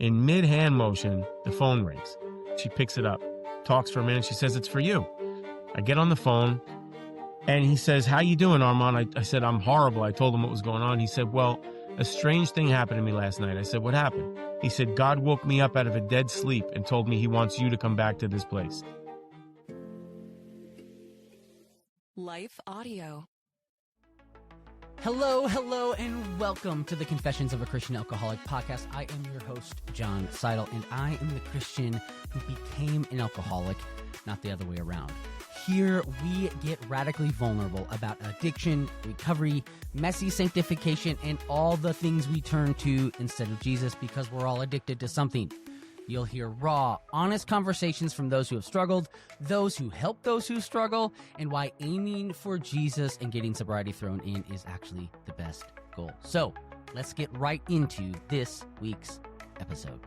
In mid-hand motion, the phone rings. She picks it up, talks for a minute. She says, "It's for you." I get on the phone, and he says, "How you doing, Arman?" I said, "I'm horrible." I told him what was going on. He said, "Well, a strange thing happened to me last night." I said, "What happened?" He said, "God woke me up out of a dead sleep and told me he wants you to come back to this place." Life Audio. Hello, and welcome to the Confessions of a Christian Alcoholic podcast. I am your host, John Seidel, and I am the Christian who became an alcoholic, not the other way around. Here, we get radically vulnerable about addiction, recovery, messy sanctification, and all the things we turn to instead of Jesus because we're all addicted to something. You'll hear raw, honest conversations from those who have struggled, those who help those who struggle, and why aiming for Jesus and getting sobriety thrown in is actually the best goal. So, let's get right into this week's episode.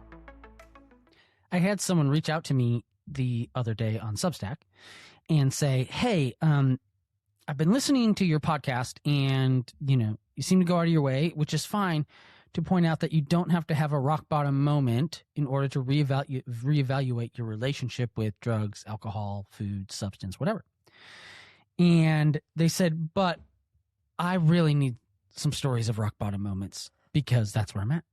I had someone reach out to me the other day on Substack and say, "Hey, I've been listening to your podcast and, you seem to go out of your way, which is fine, to point out that you don't have to have a rock bottom moment in order to reevaluate your relationship with drugs, alcohol, food, substance, whatever." And they said, "But I really need some stories of rock bottom moments because that's where I'm at."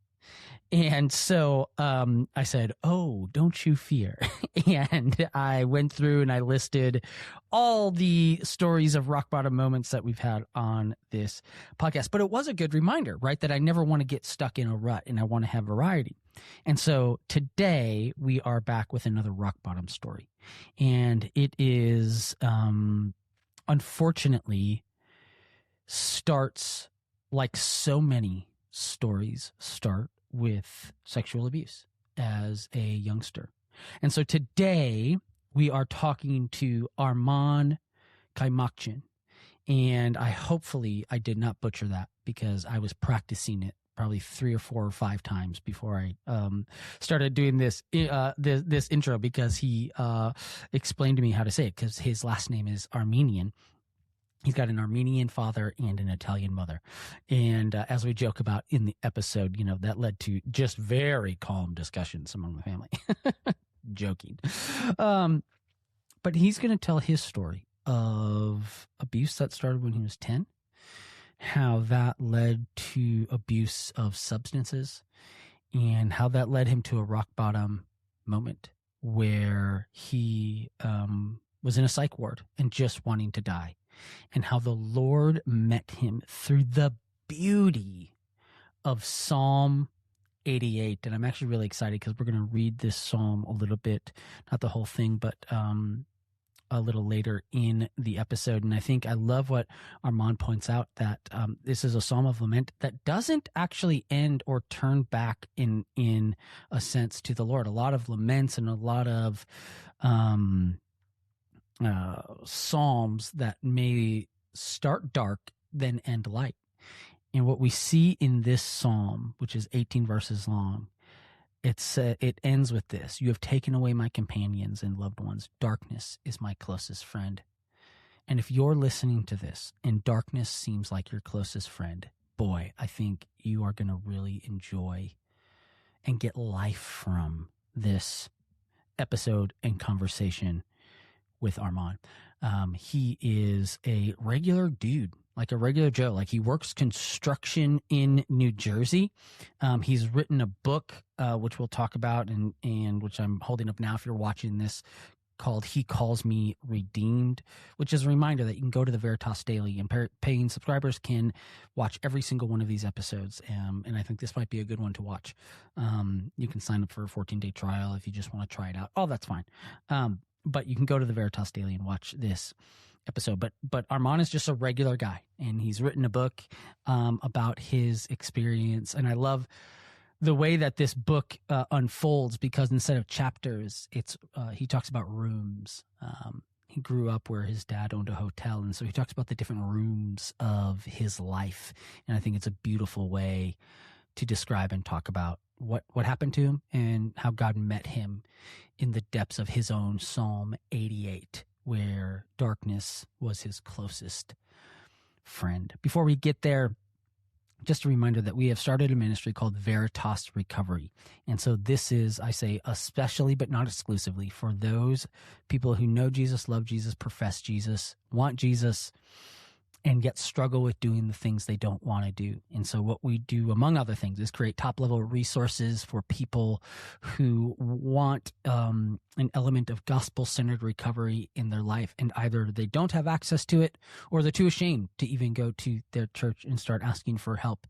And so I said, "Oh, don't you fear." And I went through and I listed all the stories of rock bottom moments that we've had on this podcast. But it was a good reminder, right, that I never want to get stuck in a rut and I want to have variety. And so today we are back with another rock bottom story. And it is, unfortunately, starts like so many stories start with sexual abuse as a youngster. And so today we are talking to Arman Kaymakcian. And hopefully I did not butcher that because I was practicing it probably 3 or 4 or 5 times before I started doing this intro because he explained to me how to say it because his last name is Armenian. He's got an Armenian father and an Italian mother. And as we joke about in the episode, that led to just very calm discussions among the family. Joking. But he's going to tell his story of abuse that started when he was 10, how that led to abuse of substances, and how that led him to a rock bottom moment where he was in a psych ward and just wanting to die. And how the Lord met him through the beauty of Psalm 88. And I'm actually really excited because we're going to read this psalm a little bit, not the whole thing, but a little later in the episode. And I think I love what Armand points out, that this is a psalm of lament that doesn't actually end or turn back in a sense to the Lord. A lot of laments and a lot of psalms that may start dark then end light. And what we see in this psalm, which is 18 verses long, it ends with this: "You have taken away my companions and loved ones. Darkness is my closest friend." And if you're listening to this and darkness seems like your closest friend, boy, I think you are going to really enjoy and get life from this episode and conversation with Arman. He is a regular dude, like a regular Joe. Like, he works construction in New Jersey. He's written a book, which we'll talk about and which I'm holding up now if you're watching this, called He Calls Me Redeemed, which is a reminder that you can go to the Veritas Daily and paying subscribers can watch every single one of these episodes. And I think this might be a good one to watch. You can sign up for a 14-day trial if you just want to try it out. Oh, that's fine. But you can go to the Veritas Daily and watch this episode. But Arman is just a regular guy, and he's written a book about his experience. And I love the way that this book unfolds, because instead of chapters, it's he talks about rooms. He grew up where his dad owned a hotel, and so he talks about the different rooms of his life. And I think it's a beautiful way to describe and talk about what happened to him and how God met him in the depths of his own Psalm 88, where darkness was his closest friend. Before we get there, just a reminder that we have started a ministry called Veritas Recovery. And so this is, I say, especially but not exclusively for those people who know Jesus, love Jesus, profess Jesus, want Jesus, and yet struggle with doing the things they don't want to do. And so what we do, among other things, is create top-level resources for people who want an element of gospel-centered recovery in their life, and either they don't have access to it or they're too ashamed to even go to their church and start asking for help.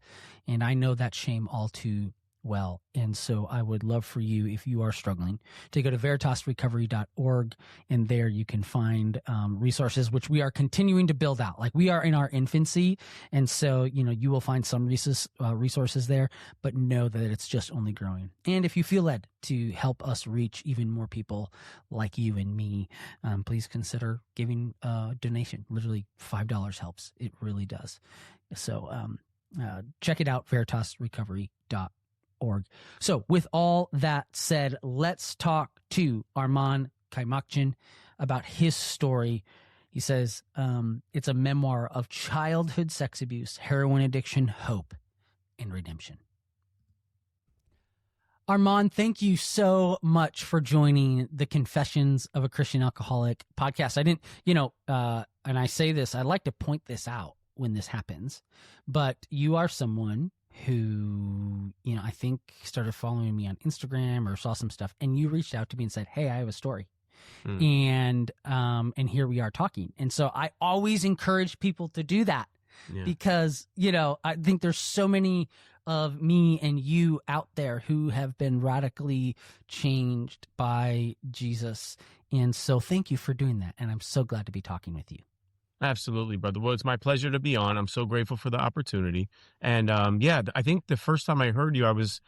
And I know that shame all too well. And so I would love for you, if you are struggling, to go to veritasrecovery.org, and there you can find resources, which we are continuing to build out. Like, we are in our infancy. And so, you will find some resources there, but know that it's just only growing. And if you feel led to help us reach even more people like you and me, please consider giving a donation. Literally $5 helps. It really does. So check it out, veritasrecovery.org. So with all that said, let's talk to Arman Kaymakcian about his story. He says it's a memoir of childhood sex abuse, heroin addiction, hope, and redemption. Arman, thank you so much for joining the Confessions of a Christian Alcoholic podcast. I didn't, and I say this, I like to point this out when this happens, but you are someone who, I think started following me on Instagram or saw some stuff, and you reached out to me and said, "Hey, I have a story." And here we are talking. And so I always encourage people to do that because, I think there's so many of me and you out there who have been radically changed by Jesus. And so thank you for doing that. And I'm so glad to be talking with you. Absolutely, brother. Well, it's my pleasure to be on. I'm so grateful for the opportunity. And I think the first time I heard you, I was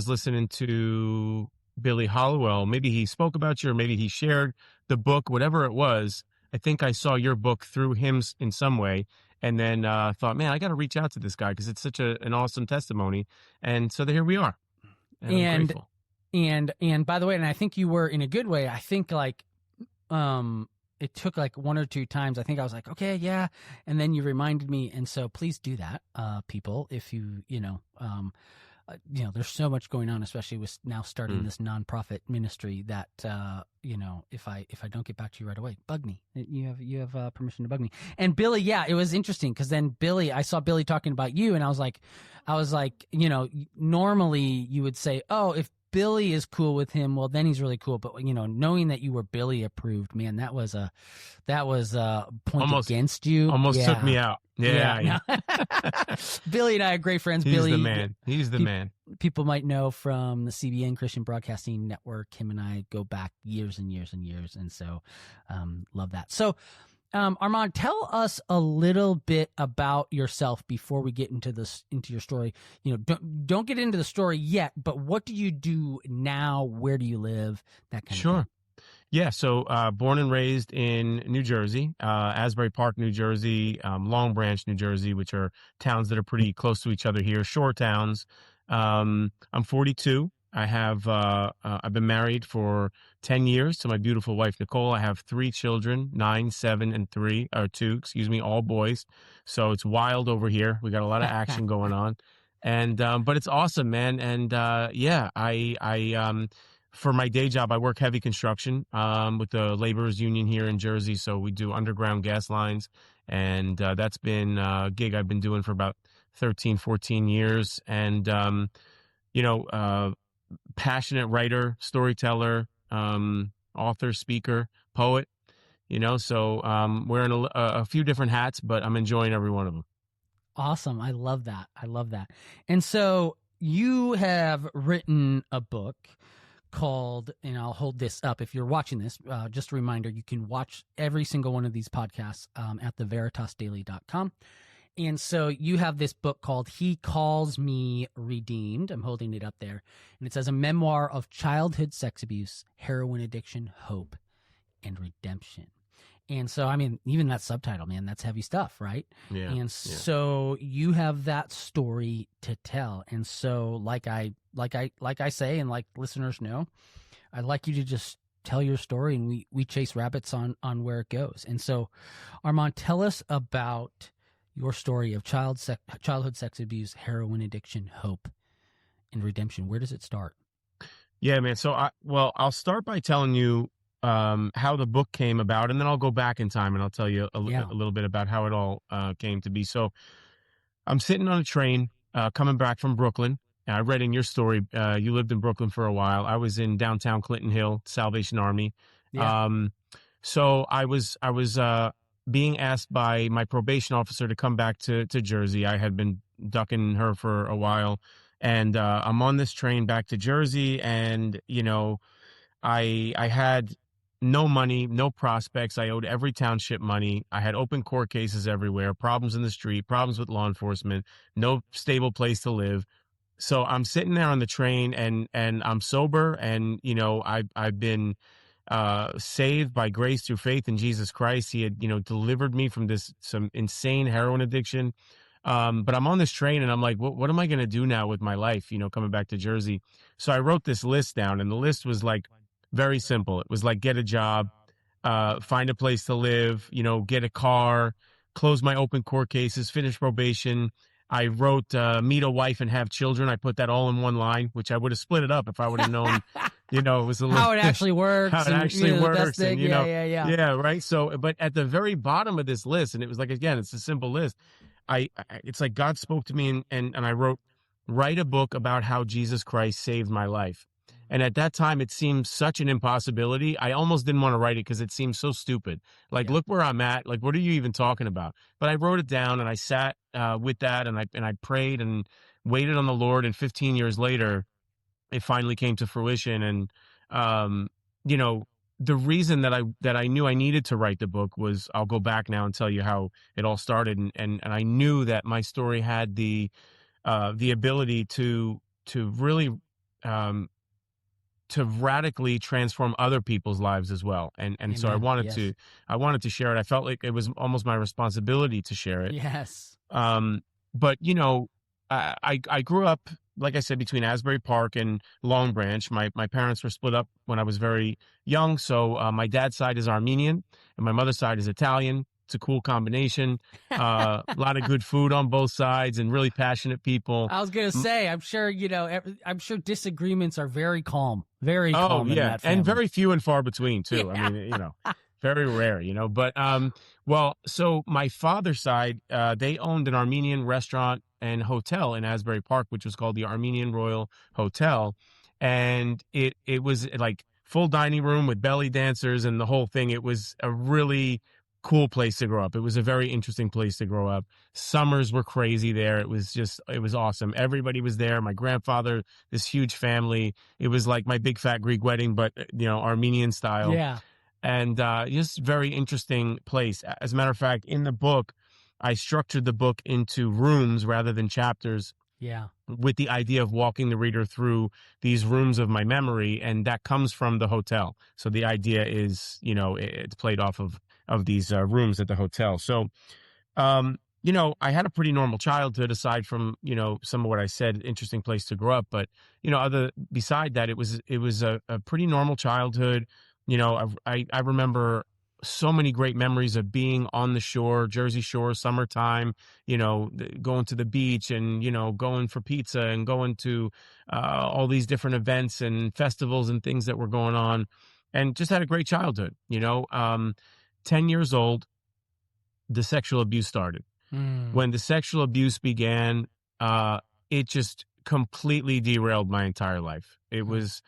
listening to Billy Hallowell. Maybe he spoke about you, or maybe he shared the book, whatever it was. I think I saw your book through him in some way, and then thought, man, I got to reach out to this guy because it's such an awesome testimony. And so here we are. And I'm grateful. And by the way, and I think you were in a good way. I think it took like one or two times. I think I was like, okay, yeah. And then you reminded me. And so please do that, people, if there's so much going on, especially with now starting this nonprofit ministry that, if I don't get back to you right away, bug me. You have permission to bug me. And Billy, yeah, it was interesting because then I saw Billy talking about you, and I was like, normally you would say, oh, if Billy is cool with him, well, then he's really cool. But knowing that you were Billy approved, man, that was a point against you. Almost took me out. Yeah. Billy and I are great friends. He's Billy, the man. He's the man. People might know from the CBN Christian Broadcasting Network. Him and I go back years and years and years, and so love that. So, Arman, tell us a little bit about yourself before we get into your story. Don't get into the story yet, but what do you do now? Where do you live? That kind of thing. Yeah. So, born and raised in New Jersey, Asbury Park, New Jersey, Long Branch, New Jersey, which are towns that are pretty close to each other here, shore towns. I'm 42. I've been married for 10 years to my beautiful wife, Nicole. I have 3 children, 9, 7, and 2, all boys. So it's wild over here. We got a lot of action going on, and, but it's awesome, man. And, I for my day job, I work heavy construction, with the laborers union here in Jersey. So we do underground gas lines, and, that's been a gig I've been doing for about 13, 14 years. And, passionate writer, storyteller, author, speaker, poet, so wearing a few different hats, but I'm enjoying every one of them. Awesome. I love that. And so you have written a book called, and I'll hold this up if you're watching this, just a reminder, you can watch every single one of these podcasts at theveritasdaily.com. And so you have this book called He Calls Me Redeemed. I'm holding it up there. And it says a memoir of childhood sex abuse, heroin addiction, hope, and redemption. And so, even that subtitle, man, that's heavy stuff, right? Yeah. And so you have that story to tell. And so like I say, and like listeners know, I'd like you to just tell your story, and we chase rabbits on where it goes. And so, Arman, tell us about your story of childhood sex abuse, heroin addiction, hope, and redemption. Where does it start? Yeah, man. So I'll start by telling you how the book came about, and then I'll go back in time and I'll tell you a little bit about how it all came to be. So I'm sitting on a train coming back from Brooklyn. I read in your story, you lived in Brooklyn for a while. I was in downtown Clinton Hill, Salvation Army. Yeah. So I was being asked by my probation officer to come back to Jersey. I had been ducking her for a while, and I'm on this train back to Jersey, and I had no money, no prospects. I owed every township money. I had open court cases everywhere, problems in the street, problems with law enforcement, no stable place to live. So I'm sitting there on the train, and I'm sober, and I've been saved by grace through faith in Jesus Christ. He had delivered me from some insane heroin addiction. But I'm on this train, and I'm like, what am I going to do now with my life? Coming back to Jersey. So I wrote this list down, and the list was like very simple. It was like, get a job, find a place to live, get a car, close my open court cases, finish probation. I wrote, meet a wife and have children. I put that all in one line, which I would have split it up if I would have known, it was a little, how it actually works. How it actually works. And, yeah. Right. So, but at the very bottom of this list, and it was like, again, it's a simple list. It's like God spoke to me, and I wrote, write a book about how Jesus Christ saved my life. And at that time, it seemed such an impossibility. I almost didn't want to write it because it seemed so stupid. Like, look where I'm at. Like, what are you even talking about? But I wrote it down, and I sat with that, and I prayed and waited on the Lord. And 15 years later, it finally came to fruition. And the reason that I knew I needed to write the book was, I'll go back now and tell you how it all started. And I knew that my story had the ability to really to radically transform other people's lives as well. And Amen. So I wanted to share it. I felt like it was almost my responsibility to share it. Yes. But I grew up, like I said, between Asbury Park and Long Branch. My parents were split up when I was very young. So my dad's side is Armenian and my mother's side is Italian. It's a cool combination. A lot of good food on both sides and really passionate people. I was going to say, I'm sure, I'm sure disagreements are very calm, very calm. Oh, yeah. In that family. And very few and far between, too. Yeah. I mean, very rare, But, so my father's side, they owned an Armenian restaurant and hotel in Asbury Park, which was called the Armenian Royal Hotel. And it was like full dining room with belly dancers and the whole thing. It was a really cool place to grow up. It was a very interesting place to grow up. Summers were crazy there. It was awesome. Everybody was there. My grandfather, this huge family. It was like my big fat Greek wedding, but Armenian style. Yeah. And just very interesting place. As a matter of fact, in the book, I structured the book into rooms rather than chapters. Yeah. With the idea of walking the reader through these rooms of my memory, and that comes from the hotel. So the idea is, it's played off of these rooms at the hotel. So, I had a pretty normal childhood aside from, some of what I said, interesting place to grow up. But, beside that, it was a pretty normal childhood. I remember so many great memories of being on the shore, Jersey Shore, summertime, going to the beach and, going for pizza and going to all these different events and festivals and things that were going on, and just had a great childhood. 10 years old, the sexual abuse started. When the sexual abuse began, it just completely derailed my entire life. It was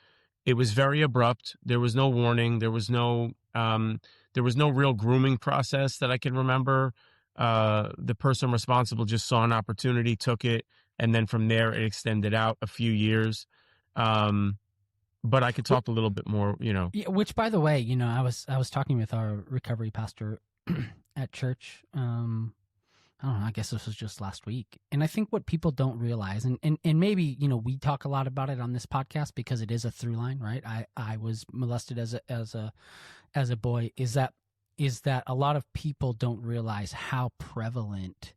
very abrupt. There was no warning. There was no real grooming process that I can remember. The person responsible just saw an opportunity, took it, and then from there it extended out a few years. But I could talk a little bit more, Yeah, which, by the way, I was talking with our recovery pastor at church. I don't know, I guess this was just last week. And I think what people don't realize, and maybe, we talk a lot about it on this podcast because it is a through line, right? I was molested as a boy, is that a lot of people don't realize how prevalent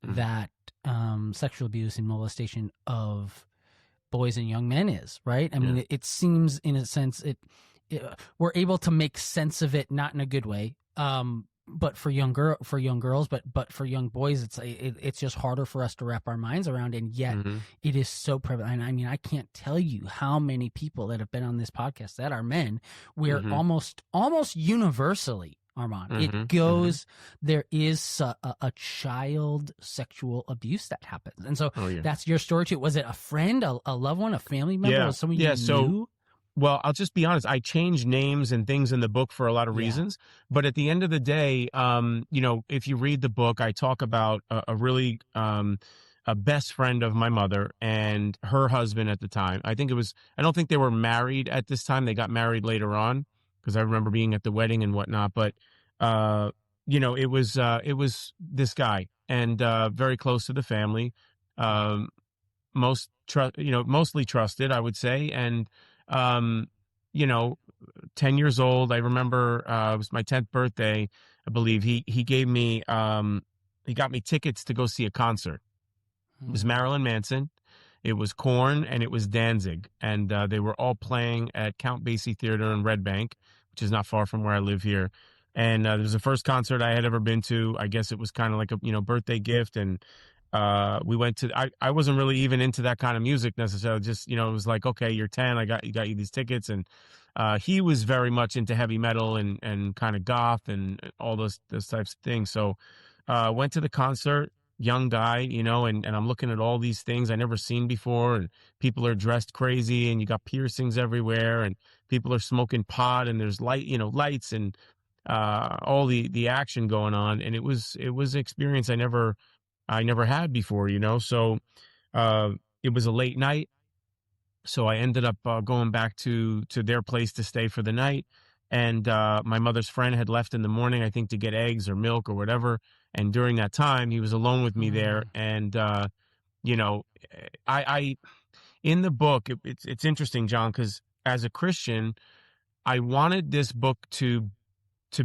that sexual abuse and molestation of boys and young men is, right? I mean, it seems, in a sense, we're able to make sense of it, not in a good way, but for young girls, but for young boys, it's just harder for us to wrap our minds around, and yet it is so prevalent. And I mean, I can't tell you how many people that have been on this podcast that are men, where almost universally, Arman, it goes, there is a child sexual abuse that happens. And so that's your story too. Was it a friend, a loved one, a family member, or someone you knew? Well, I'll just be honest. I changed names and things in the book for a lot of reasons. But at the end of the day, you know, if you read the book, I talk about a really a best friend of my mother and her husband at the time. I don't think they were married at this time. They got married later on, because I remember being at the wedding and whatnot. But, you know, it was this guy, and very close to the family, mostly trusted, I would say. And, you know, 10 years old, I remember, it was my 10th birthday, I believe. He gave me, he got me tickets to go see a concert. It was Marilyn Manson, it was Korn, and it was Danzig. And, they were all playing at Count Basie Theater in Red Bank, which is not far from where I live here. And, it was the first concert I had ever been to. I guess it was kind of like a, you know, birthday gift. And, we went to, I wasn't really even into that kind of music necessarily. Just, you know, it was like, okay, you're 10, I got you these tickets. And, he was very much into heavy metal and kind of goth and all those types of things. So, went to the concert, young guy, you know, and I'm looking at all these things I never seen before, and people are dressed crazy, and you got piercings everywhere, and people are smoking pot, and there's lights and, all the action going on. And it was an experience I never had before, you know. So it was a late night, so I ended up going back to their place to stay for the night. And my mother's friend had left in the morning, I think, to get eggs or milk or whatever. And during that time, he was alone with me there. And you know, I in the book, it's interesting, John, because as a Christian, I wanted this book to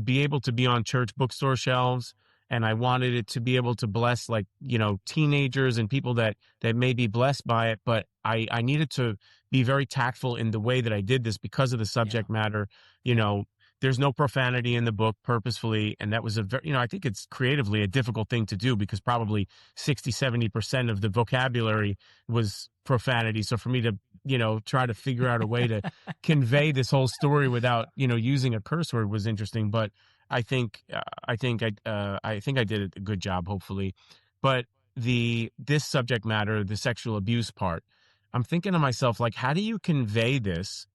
be able to be on church bookstore shelves. And I wanted it to be able to bless, like, you know, teenagers and people that may be blessed by it. But I needed to be very tactful in the way that I did this because of the subject matter. You know, there's no profanity in the book purposefully. And that was I think it's creatively a difficult thing to do, because probably 60-70% of the vocabulary was profanity. So for me to, you know, try to figure out a way to convey this whole story without, you know, using a curse word was interesting. But I think I did a good job, hopefully. But this subject matter, the sexual abuse part, I'm thinking to myself, like, how do you convey this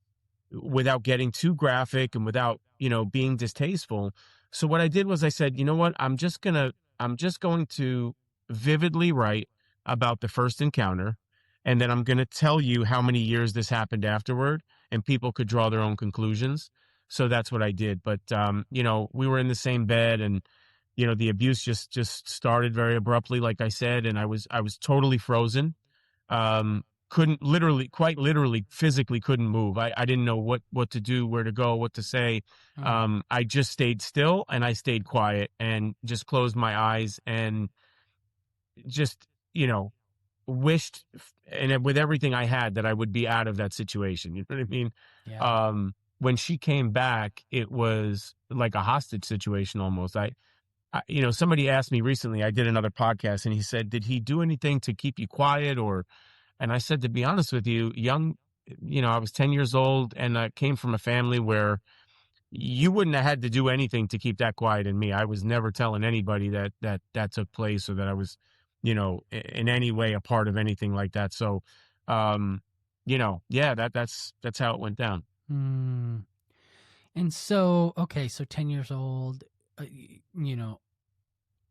without getting too graphic and without, you know, being distasteful? So what I did was I said, you know what, I'm just going to vividly write about the first encounter, and then I'm going to tell you how many years this happened afterward, and people could draw their own conclusions. So that's what I did. But, you know, we were in the same bed, and, you know, the abuse just started very abruptly, like I said. And I was totally frozen. Quite literally, physically couldn't move. I didn't know what to do, where to go, what to say. I just stayed still, and I stayed quiet, and just closed my eyes, and just, you know, wished, and with everything I had, that I would be out of that situation. You know what I mean? Yeah. When she came back, it was like a hostage situation almost. I, you know, somebody asked me recently, I did another podcast, and he said, did he do anything to keep you quiet? And I said, to be honest with you, I was 10 years old, and I came from a family where you wouldn't have had to do anything to keep that quiet in me. I was never telling anybody that took place, or that I was, you know, in any way a part of anything like that. So, you know, yeah, that's how it went down. And so, okay, so 10 years old, you know,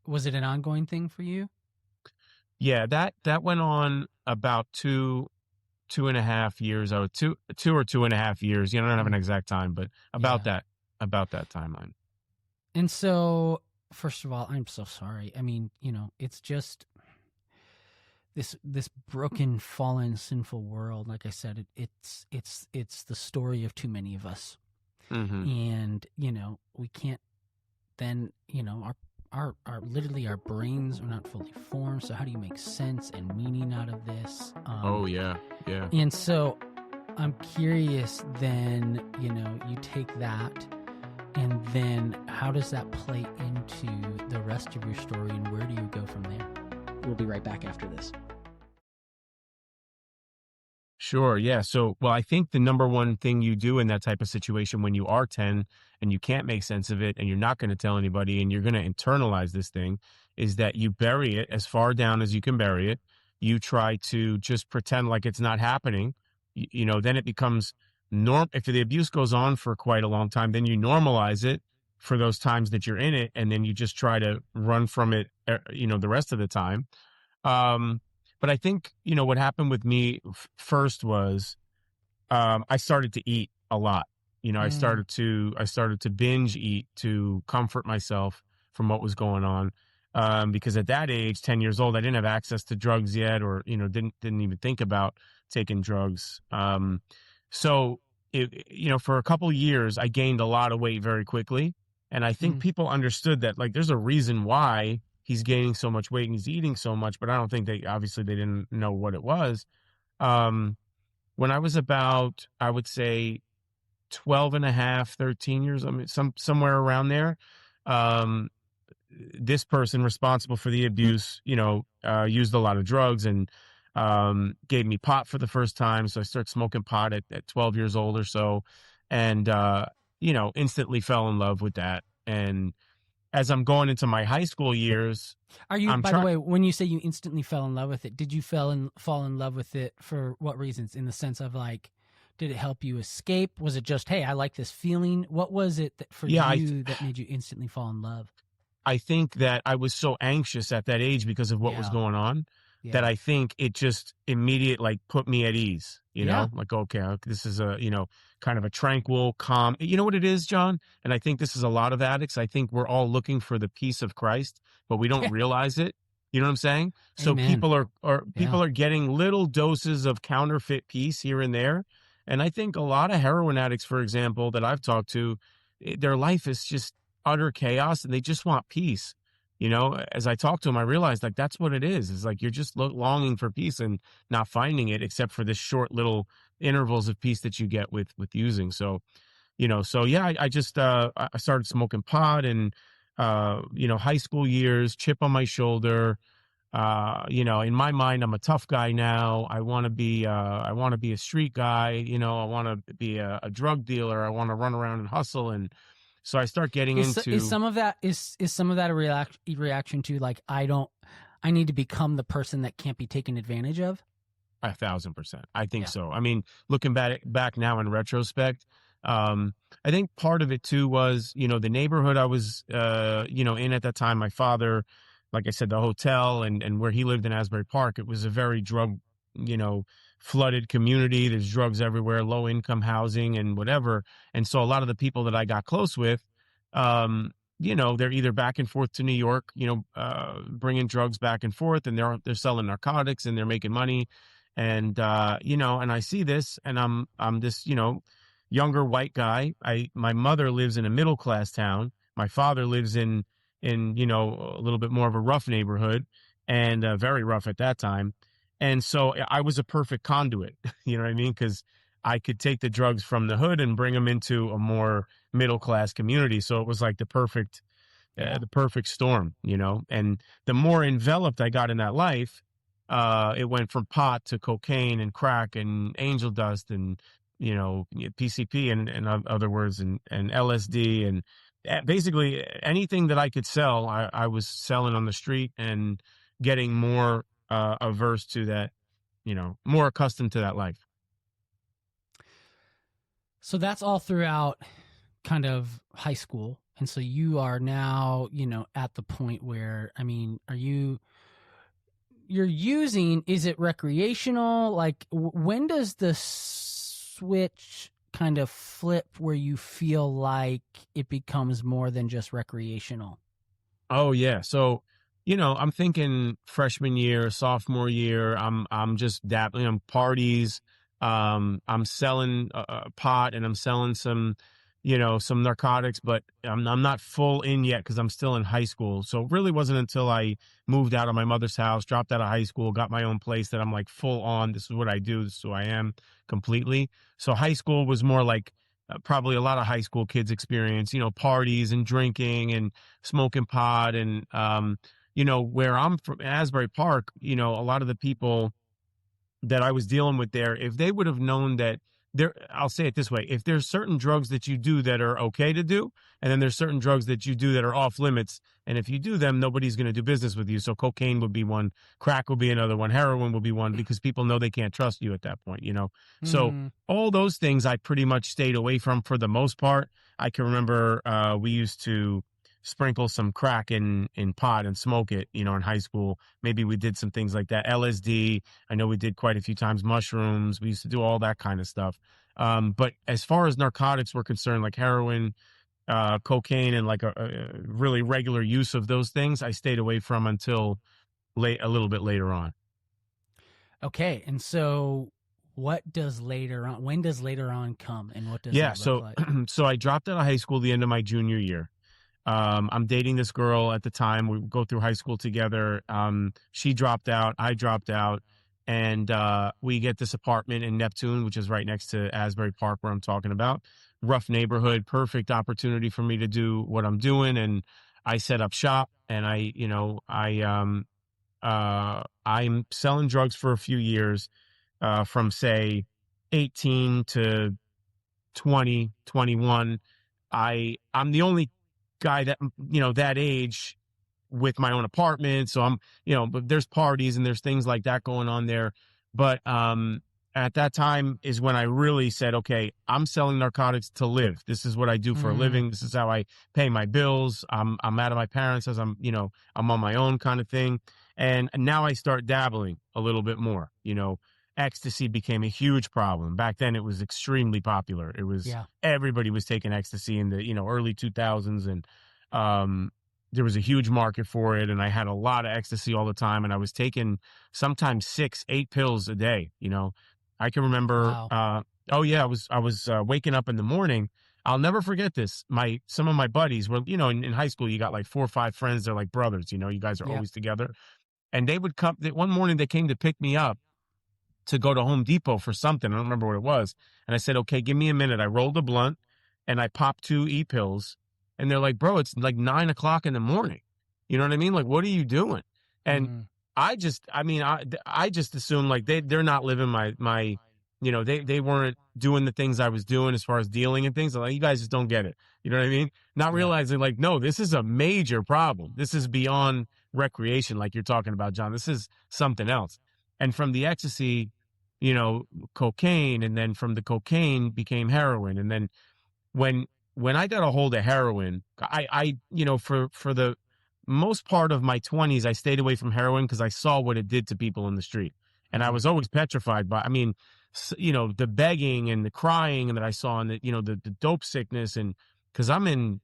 was it an ongoing thing for you? Yeah, that went on about 2.5 years. Oh, 2 or 2.5 years. You know, I don't have an exact time, but about that timeline. And so, first of all, I'm so sorry. I mean, you know, it's just this broken, fallen, sinful world. Like I said, it's the story of too many of us. And, you know, we can't then, you know, our literally our brains are not fully formed. So how do you make sense and meaning out of this? Yeah. And so I'm curious then, you know, you take that And then how does that play into the rest of your story, and where do you go from there? We'll be right back after this. Sure. Yeah. So, well, I think the number one thing you do in that type of situation when you are 10 and you can't make sense of it and you're not going to tell anybody and you're going to internalize this thing is that you bury it as far down as you can bury it. You try to just pretend like it's not happening. Then it becomes if the abuse goes on for quite a long time, then you normalize it for those times that you're in it. And then you just try to run from it, the rest of the time. But I think, what happened with me first was, I started to eat a lot. I started to binge eat to comfort myself from what was going on. Because at that age, 10 years old, I didn't have access to drugs yet, or, didn't even think about taking drugs. So for a couple years, I gained a lot of weight very quickly. And I think people understood that, like, there's a reason why he's gaining so much weight and he's eating so much, but I don't think they didn't know what it was. When I was about, I would say 12 and a half, 13 years, I mean, somewhere around there, this person responsible for the abuse, used a lot of drugs and, gave me pot for the first time. So I started smoking pot at 12 years old or so. And, instantly fell in love with that. And as I'm going into my high school years, by the way, when you say you instantly fell in love with it, did you fall in love with it for what reasons? In the sense of, like, did it help you escape? Was it just, hey, I like this feeling? What was it that that made you instantly fall in love? I think that I was so anxious at that age because of what was going on that I think it just put me at ease, like, okay, this is a, kind of a tranquil, calm, you know what it is, John? And I think this is a lot of addicts. I think we're all looking for the peace of Christ, but we don't realize it. You know what I'm saying? So Amen. people are getting little doses of counterfeit peace here and there. And I think a lot of heroin addicts, for example, that I've talked to, their life is just utter chaos and they just want peace. As I talk to them, I realized, like, that's what it is. It's like you're just longing for peace and not finding it, except for this short little intervals of peace that you get with using. So, I just I started smoking pot and high school years, chip on my shoulder. In my mind, I'm a tough guy now. I want to be a street guy. I want to be a drug dealer. I want to run around and hustle. And so I start getting into. Is some of that a reaction to, like, I need to become the person that can't be taken advantage of? 1,000%. I think so. I mean, looking back now in retrospect, I think part of it too was, the neighborhood I was, in at that time. My father, like I said, the hotel and where he lived in Asbury Park, it was a very drug, flooded community. There's drugs everywhere, low income housing and whatever. And so a lot of the people that I got close with, they're either back and forth to New York, bringing drugs back and forth, and they're selling narcotics and they're making money. And, and I see this and I'm this, younger white guy. My mother lives in a middle class town. My father lives in, a little bit more of a rough neighborhood and very rough at that time. And so I was a perfect conduit, you know what I mean? Because I could take the drugs from the hood and bring them into a more middle class community. So it was like the perfect storm, And the more enveloped I got in that life, it went from pot to cocaine and crack and angel dust and PCP and other words and LSD and basically anything that I could sell, I was selling on the street and getting more averse to that, more accustomed to that life. So that's all throughout kind of high school. And so you are now, at the point where, I mean, you're using, is it recreational? Like, when does the switch kind of flip where you feel like it becomes more than just recreational? Oh yeah. So, I'm thinking freshman year, sophomore year, I'm just dabbling on parties. I'm selling pot and I'm selling some narcotics, but I'm not full in yet because I'm still in high school. So it really wasn't until I moved out of my mother's house, dropped out of high school, got my own place that I'm like full on. This is what I do. This is who I am completely. So high school was more like probably a lot of high school kids experience, parties and drinking and smoking pot. And, where I'm from, Asbury Park, a lot of the people that I was dealing with there, if they would have known that I'll say it this way, if there's certain drugs that you do that are okay to do, and then there's certain drugs that you do that are off limits, and if you do them, nobody's going to do business with you. So cocaine would be one, crack would be another one, heroin would be one, because people know they can't trust you at that point, So all those things I pretty much stayed away from for the most part. I can remember we used to sprinkle some crack in pot and smoke it, in high school. Maybe we did some things like that. LSD, I know we did quite a few times. Mushrooms, we used to do all that kind of stuff. But as far as narcotics were concerned, like heroin, cocaine, and like a really regular use of those things, I stayed away from until a little bit later on. Okay. And so when does later on come, and what does that look like? So I dropped out of high school the end of my junior year. I'm dating this girl at the time. We go through high school together. She dropped out, I dropped out, and we get this apartment in Neptune, which is right next to Asbury Park, where I'm talking about. Rough neighborhood, perfect opportunity for me to do what I'm doing. And I set up shop, and I'm selling drugs for a few years, from say 18 to 20, 21. I'm the only guy that, that age with my own apartment. So I'm, but there's parties and there's things like that going on there. But at that time is when I really said, okay, I'm selling narcotics to live. This is what I do for a living. This is how I pay my bills. I'm out of my parents as I'm on my own kind of thing. And now I start dabbling a little bit more, Ecstasy became a huge problem. Back then it was extremely popular. It was, everybody was taking ecstasy in the, early 2000s. And there was a huge market for it. And I had a lot of ecstasy all the time. And I was taking sometimes 6-8 pills a day. I can remember, I was waking up in the morning. I'll never forget this. Some of my buddies were, in high school, you got like 4 or 5 friends. They're like brothers, you guys are always together. And they would come, one morning they came to pick me up to go to Home Depot for something. I don't remember what it was. And I said, okay, give me a minute. I rolled a blunt and I popped 2 E-pills. And they're like, bro, it's like 9 o'clock in the morning. You know what I mean? Like, what are you doing? And I just assumed like they're not living my they weren't doing the things I was doing as far as dealing and things. Like, you guys just don't get it. You know what I mean? Not realizing like, no, this is a major problem. This is beyond recreation. Like you're talking about, John, this is something else. And from the ecstasy, cocaine, and then from the cocaine became heroin. And then when I got a hold of heroin, I for the most part of my 20s, I stayed away from heroin because I saw what it did to people in the street. And I was always petrified by, the begging and the crying and that I saw, and the dope sickness. And because I'm in,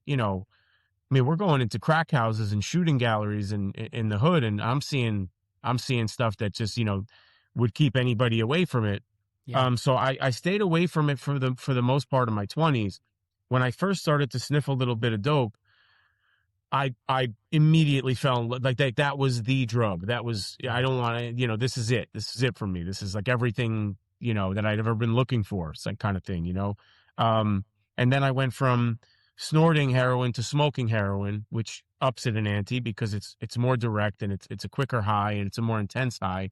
we're going into crack houses and shooting galleries and in the hood, and I'm seeing stuff that just, would keep anybody away from it. Yeah. So I stayed away from it for the most part of my 20s. When I first started to sniff a little bit of dope, I immediately fell in love. Like that was the drug. That was, I don't want to, this is it. This is it for me. This is like everything, that I'd ever been looking for. It's that kind of thing, and then I went from snorting heroin to smoking heroin, which ups it an ante because it's more direct and it's a quicker high and it's a more intense high.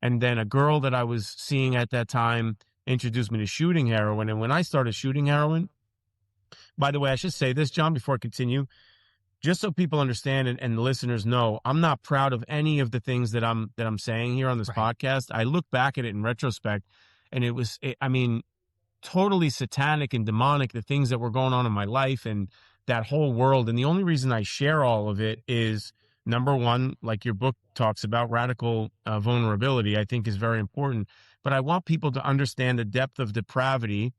And then a girl that I was seeing at that time introduced me to shooting heroin. And when I started shooting heroin, by the way, I should say this, John, before I continue, just so people understand and the listeners know, I'm not proud of any of the things that I'm saying here on this podcast. I look back at it in retrospect, and it was totally satanic and demonic, the things that were going on in my life and that whole world. And the only reason I share all of it is, number one, like your book talks about, radical vulnerability, I think is very important. But I want people to understand the depth of depravity,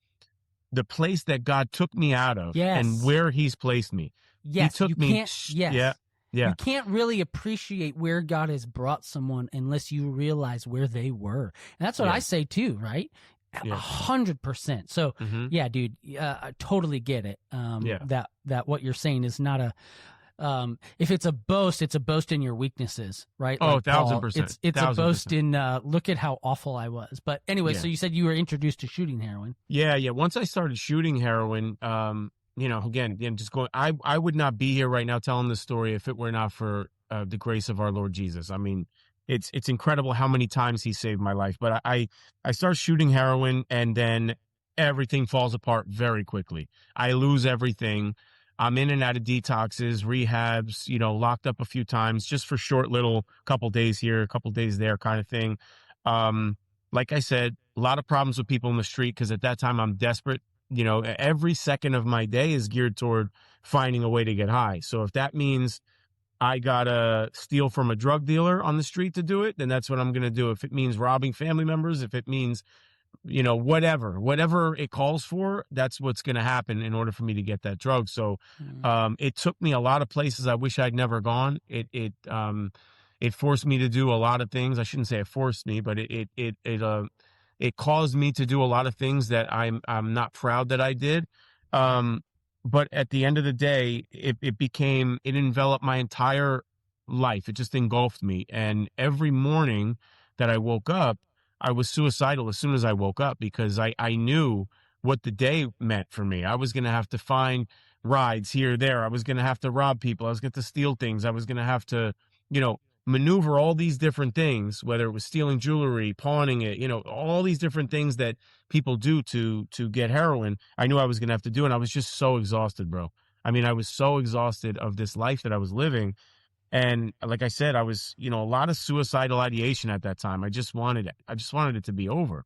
the place that God took me out of, and where he's placed me. Yes, he took me. Yeah. You can't really appreciate where God has brought someone unless you realize where they were. And that's what I say too, right? 100%. So dude, I totally get it. That what you're saying is not if it's a boast in your weaknesses, right? Oh, Like Paul, 1000%. it's a boast 1000%. in look at how awful I was. But anyway, Yeah. so you said you were introduced to shooting heroin. Yeah. Once I started shooting heroin, again, just going, I would not be here right now telling this story if it were not for the grace of our Lord Jesus. I mean, it's incredible how many times he saved my life. But I start shooting heroin, and then everything falls apart very quickly. I lose everything. I'm in and out of detoxes, rehabs, locked up a few times just for short little couple days here, a couple days there kind of thing. Like I said, a lot of problems with people in the street because at that time I'm desperate. Every second of my day is geared toward finding a way to get high. So if that means I gotta steal from a drug dealer on the street to do it, then that's what I'm going to do. If it means robbing family members, if it means, whatever it calls for, that's what's going to happen in order for me to get that drug. So, it took me a lot of places I wish I'd never gone. It forced me to do a lot of things. I shouldn't say it forced me, but it caused me to do a lot of things that I'm not proud that I did. But at the end of the day, it enveloped my entire life. It just engulfed me. And every morning that I woke up, I was suicidal as soon as I woke up because I knew what the day meant for me. I was going to have to find rides here, there. I was going to have to rob people. I was going to steal things. I was going to have to, maneuver all these different things, whether it was stealing jewelry, pawning it, all these different things that people do to get heroin. I knew I was going to have to do. And I was just so exhausted, bro. I mean, I was so exhausted of this life that I was living. And like I said, I was, a lot of suicidal ideation at that time. I just wanted it to be over.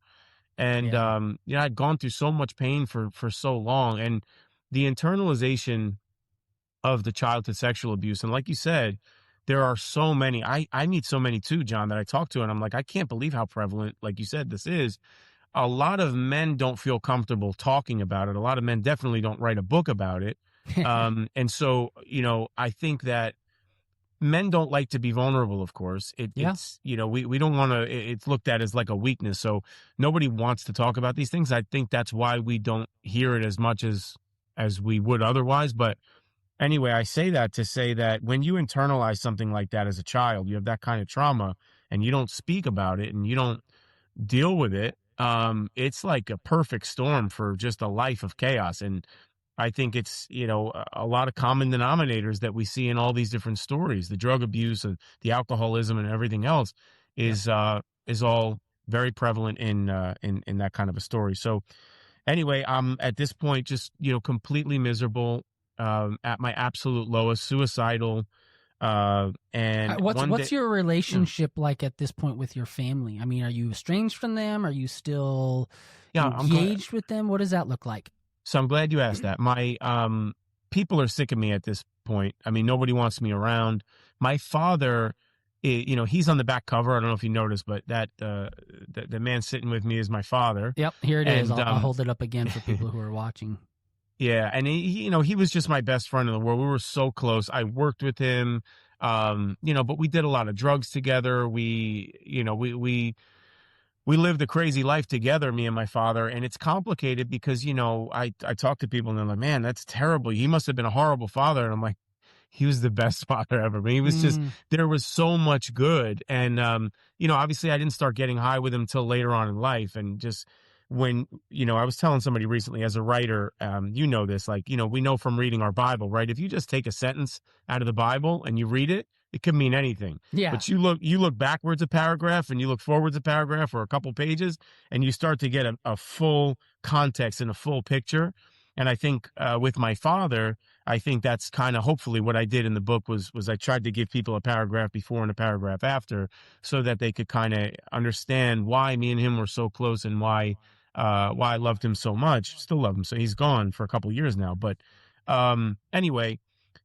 And, I'd gone through so much pain for so long, and the internalization of the childhood sexual abuse. And like you said, there are so many, I meet so many too, John, that I talk to, and I'm like, I can't believe how prevalent, like you said, this is. A lot of men don't feel comfortable talking about it. A lot of men definitely don't write a book about it. And so, I think that men don't like to be vulnerable, of course. It's, we don't want to, it's looked at as like a weakness. So nobody wants to talk about these things. I think that's why we don't hear it as much as we would otherwise. But anyway, I say that to say that when you internalize something like that as a child, you have that kind of trauma and you don't speak about it and you don't deal with it. It's like a perfect storm for just a life of chaos. And I think it's, a lot of common denominators that we see in all these different stories. The drug abuse and the alcoholism and everything else is all very prevalent in that kind of a story. So anyway, I'm at this point just, completely miserable, at my absolute lowest, suicidal. And what's your relationship like at this point with your family? I mean, are you estranged from them? Are you still engaged with them? What does that look like? So I'm glad you asked that. My people are sick of me at this point. I mean, nobody wants me around. My father, he's on the back cover. I don't know if you noticed, but that the man sitting with me is my father. Yep, here it is. I'll hold it up again for people who are watching. Yeah, and he was just my best friend in the world. We were so close. I worked with him, but we did a lot of drugs together. We lived a crazy life together, me and my father, and it's complicated because, I talk to people and they're like, man, that's terrible. He must have been a horrible father. And I'm like, he was the best father ever. I mean, he was just, there was so much good. And, obviously I didn't start getting high with him till later on in life. And just when, I was telling somebody recently as a writer, this, like, we know from reading our Bible, right? If you just take a sentence out of the Bible and you read it, it could mean anything. Yeah. But you look backwards a paragraph and you look forwards a paragraph or a couple pages and you start to get a full context and a full picture. And I think with my father, I think that's kind of hopefully what I did in the book was I tried to give people a paragraph before and a paragraph after so that they could kind of understand why me and him were so close and why I loved him so much. Still love him. So he's gone for a couple of years now. But anyway,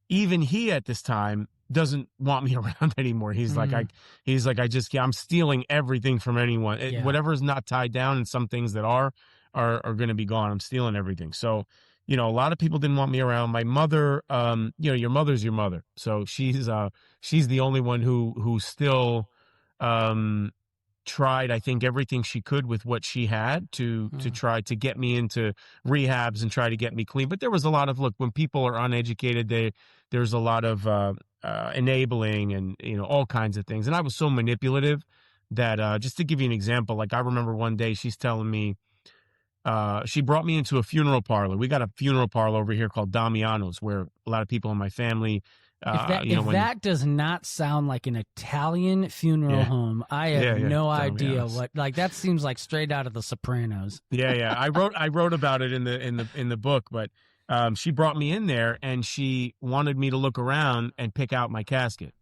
even he at this time doesn't want me around anymore. He's like, I'm stealing everything from anyone. Whatever is not tied down, and some things that are going to be gone. I'm stealing everything. So, a lot of people didn't want me around. My mother, your mother's your mother. So she's the only one who still, tried, I think, everything she could with what she had to try to get me into rehabs and try to get me clean. But there was a lot of, look, when people are uneducated, there's a lot of enabling and, all kinds of things. And I was so manipulative that just to give you an example, like I remember one day she's telling me, she brought me into a funeral parlor. We got a funeral parlor over here called Damiano's, where a lot of people in my family, that does not sound like an Italian funeral home, I have no idea what. Like that seems like straight out of The Sopranos. Yeah. I wrote about it in the book, but she brought me in there and she wanted me to look around and pick out my casket.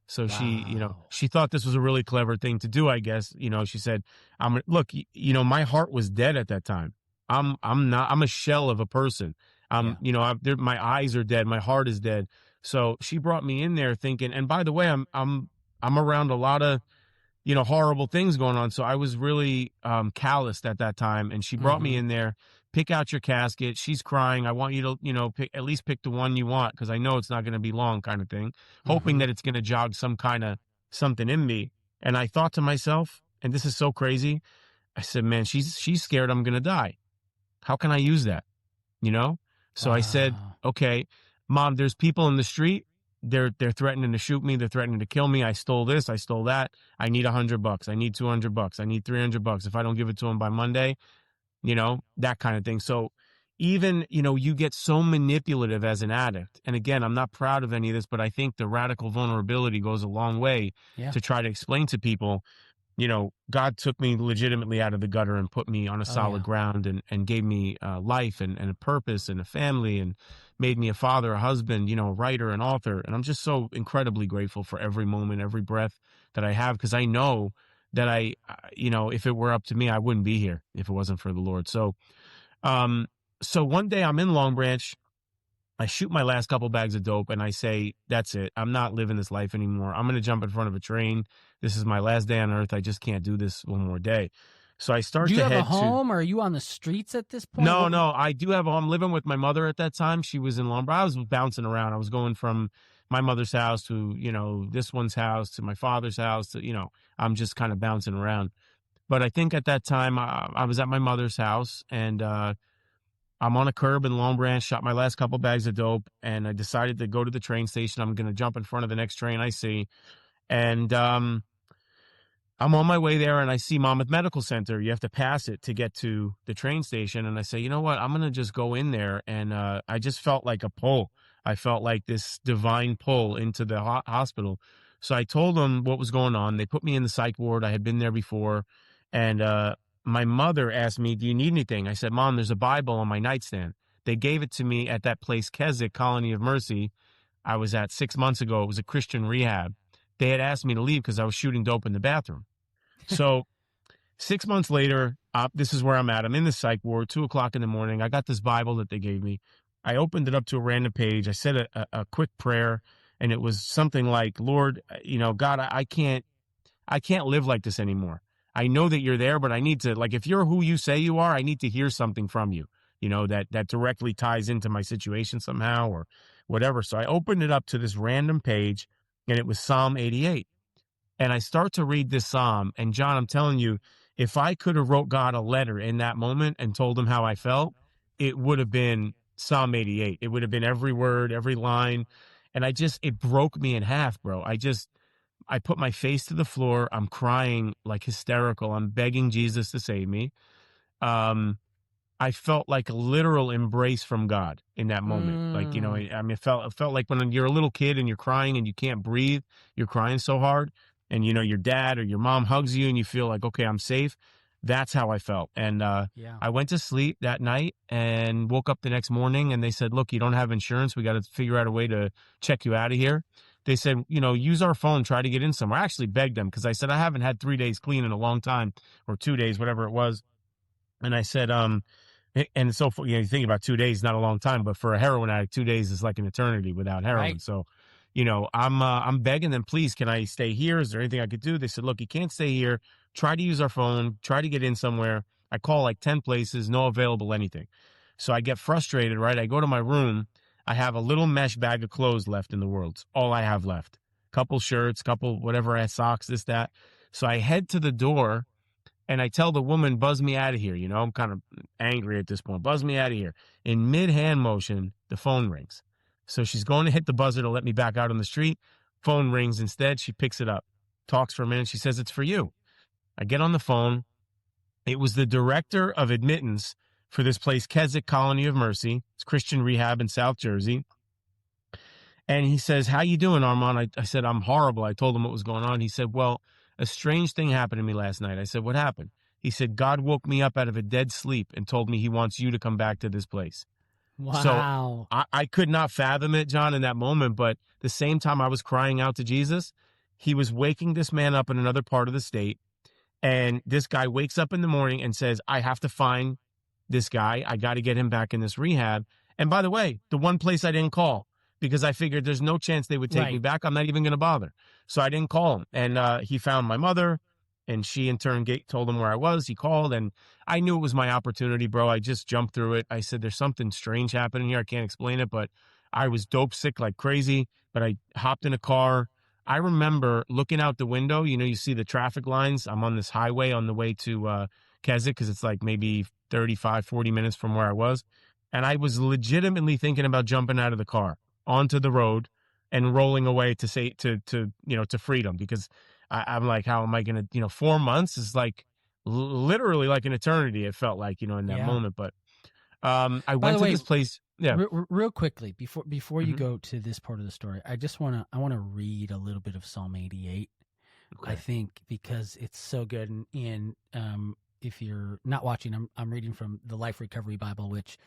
So she thought this was a really clever thing to do, I guess. She said, my heart was dead at that time. I'm a shell of a person. My eyes are dead. My heart is dead. So she brought me in there thinking, and by the way, I'm around a lot of, horrible things going on. So I was really calloused at that time. And she brought me in there, pick out your casket. She's crying. I want you to, at least pick the one you want, because I know it's not going to be long, kind of thing, hoping that it's going to jog some kind of something in me. And I thought to myself, and this is so crazy, I said, man, she's scared I'm going to die. How can I use that? So I said, okay, Mom, there's people in the street. They're threatening to shoot me. They're threatening to kill me. I stole this. I stole that. I need $100. I need $200. I need $300. If I don't give it to them by Monday, that kind of thing. So even, you get so manipulative as an addict. And again, I'm not proud of any of this, but I think the radical vulnerability goes a long way to try to explain to people, God took me legitimately out of the gutter and put me on a solid ground and gave me life and a purpose and a family and made me a father, a husband, a writer, an author. And I'm just so incredibly grateful for every moment, every breath that I have, because I know that if it were up to me, I wouldn't be here if it wasn't for the Lord. So, so one day I'm in Long Branch. I shoot my last couple bags of dope and I say, that's it. I'm not living this life anymore. I'm going to jump in front of a train. This is my last day on earth. I just can't do this one more day. So I start to head to... Do you have a home or are you on the streets at this point? No, I do have a home. I'm living with my mother at that time. She was in Long Branch. I was bouncing around. I was going from my mother's house to, this one's house to my father's house to, I'm just kind of bouncing around. But I think at that time I was at my mother's house and, I'm on a curb in Long Branch, shot my last couple bags of dope, and I decided to go to the train station. I'm going to jump in front of the next train I see. And I'm on my way there, and I see Monmouth Medical Center. You have to pass it to get to the train station. And I say, you know what? I'm going to just go in there. And I just felt like a pull. I felt like this divine pull into the hospital. So I told them what was going on. They put me in the psych ward. I had been there before. And my mother asked me, do you need anything? I said, Mom, there's a Bible on my nightstand. They gave it to me at that place, Keswick Colony of Mercy, I was at 6 months ago. It was a Christian rehab. They had asked me to leave because I was shooting dope in the bathroom. So 6 months later, this is where I'm at. I'm in the psych ward, 2:00 in the morning. I got this Bible that they gave me. I opened it up to a random page. I said a quick prayer, and it was something like, Lord, God, I can't live like this anymore. I know that you're there, but I need to, if you're who you say you are, I need to hear something from you, that directly ties into my situation somehow or whatever. So I opened it up to this random page, and it was Psalm 88. And I start to read this Psalm, and John, I'm telling you, if I could have wrote God a letter in that moment and told him how I felt, it would have been Psalm 88. It would have been every word, every line. And it broke me in half, bro. I put my face to the floor. I'm crying like hysterical. I'm begging Jesus to save me. I felt like a literal embrace from God in that moment. It felt like when you're a little kid and you're crying and you can't breathe, you're crying so hard, and your dad or your mom hugs you and you feel like, okay, I'm safe. That's how I felt. And I went to sleep that night and woke up the next morning and they said, look, you don't have insurance. We got to figure out a way to check you out of here. They said, use our phone, try to get in somewhere. I actually begged them because I said, I haven't had 3 days clean in a long time, or 2 days, whatever it was. And I said, and so for, you think about 2 days, not a long time, but for a heroin addict, 2 days is like an eternity without heroin. Right. So, I'm begging them, please, can I stay here? Is there anything I could do? They said, look, you can't stay here. Try to use our phone, try to get in somewhere. I call like 10 places, no available anything. So I get frustrated, right? I go to my room. I have a little mesh bag of clothes left in the world. It's all I have left. Couple shirts, couple whatever, I had socks, this, that. So I head to the door and I tell the woman, buzz me out of here. I'm kind of angry at this point. Buzz me out of here. In mid-hand motion, the phone rings. So she's going to hit the buzzer to let me back out on the street. Phone rings instead. She picks it up, talks for a minute. She says, it's for you. I get on the phone. It was the director of admittance for this place, Keswick Colony of Mercy. It's Christian rehab in South Jersey. And he says, how you doing, Arman? I said, I'm horrible. I told him what was going on. He said, well, a strange thing happened to me last night. I said, what happened? He said, God woke me up out of a dead sleep and told me he wants you to come back to this place. Wow. So I could not fathom it, John, in that moment. But the same time I was crying out to Jesus, he was waking this man up in another part of the state. And this guy wakes up in the morning and says, I have to find this guy. I got to get him back in this rehab. And by the way, the one place I didn't call, because I figured there's no chance they would take me back. I'm not even going to bother. So I didn't call him. And he found my mother, and she in turn told him where I was. He called, and I knew it was my opportunity, bro. I just jumped through it. I said, there's something strange happening here. I can't explain it, but I was dope sick like crazy. But I hopped in a car. I remember looking out the window. You see the traffic lines. I'm on this highway on the way to Keswick because it's like maybe 35, 40 minutes from where I was. And I was legitimately thinking about jumping out of the car onto the road and rolling away to freedom, because I'm like, how am I going to, 4 months is like literally like an eternity. It felt like, in that moment. But I went to this place. Yeah. Real quickly, before you go to this part of the story, I want to read a little bit of Psalm 88. Okay. I think because it's so good. And if you're not watching, I'm reading from the Life Recovery Bible, which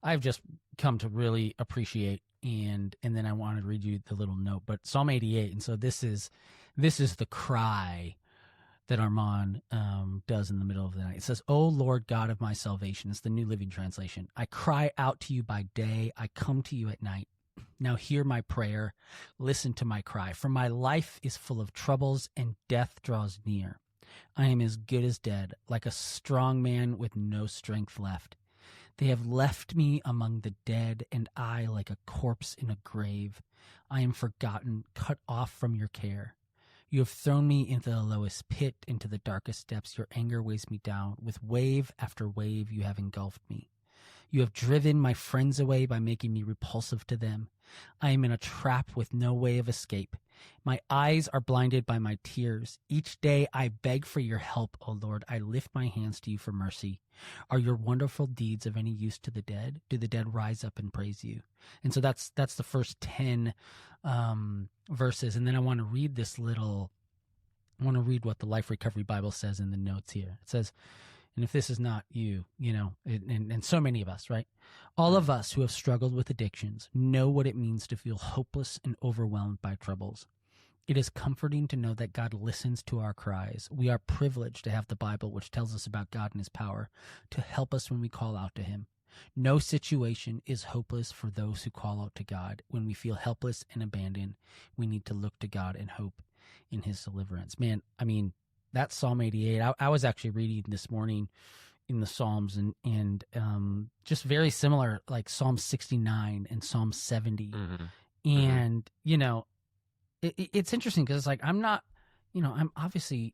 I've just come to really appreciate. And then I want to read you the little note, but Psalm 88. And so this is the cry that Arman does in the middle of the night. It says, "O Lord God of my salvation," it's the New Living Translation, "I cry out to you by day. I come to you at night. Now hear my prayer. Listen to my cry. For my life is full of troubles and death draws near. I am as good as dead, like a strong man with no strength left. They have left me among the dead, and I like a corpse in a grave. I am forgotten, cut off from your care. You have thrown me into the lowest pit, into the darkest depths. Your anger weighs me down. With wave after wave, you have engulfed me. You have driven my friends away by making me repulsive to them. I am in a trap with no way of escape. My eyes are blinded by my tears. Each day I beg for your help, O Lord. I lift my hands to you for mercy. Are your wonderful deeds of any use to the dead? Do the dead rise up and praise you?" And so that's the first 10 verses. And then I want to read what the Life Recovery Bible says in the notes here. It says, and if this is not you, and so many of us, right? All of us who have struggled with addictions know what it means to feel hopeless and overwhelmed by troubles. It is comforting to know that God listens to our cries. We are privileged to have the Bible, which tells us about God and his power, to help us when we call out to him. No situation is hopeless for those who call out to God. When we feel helpless and abandoned, we need to look to God and hope in his deliverance. Man, I mean, that's Psalm 88. I was actually reading this morning in the Psalms and just very similar, like Psalm 69 and Psalm 70. Mm-hmm. And, it's interesting because it's like, I'm not, I'm obviously,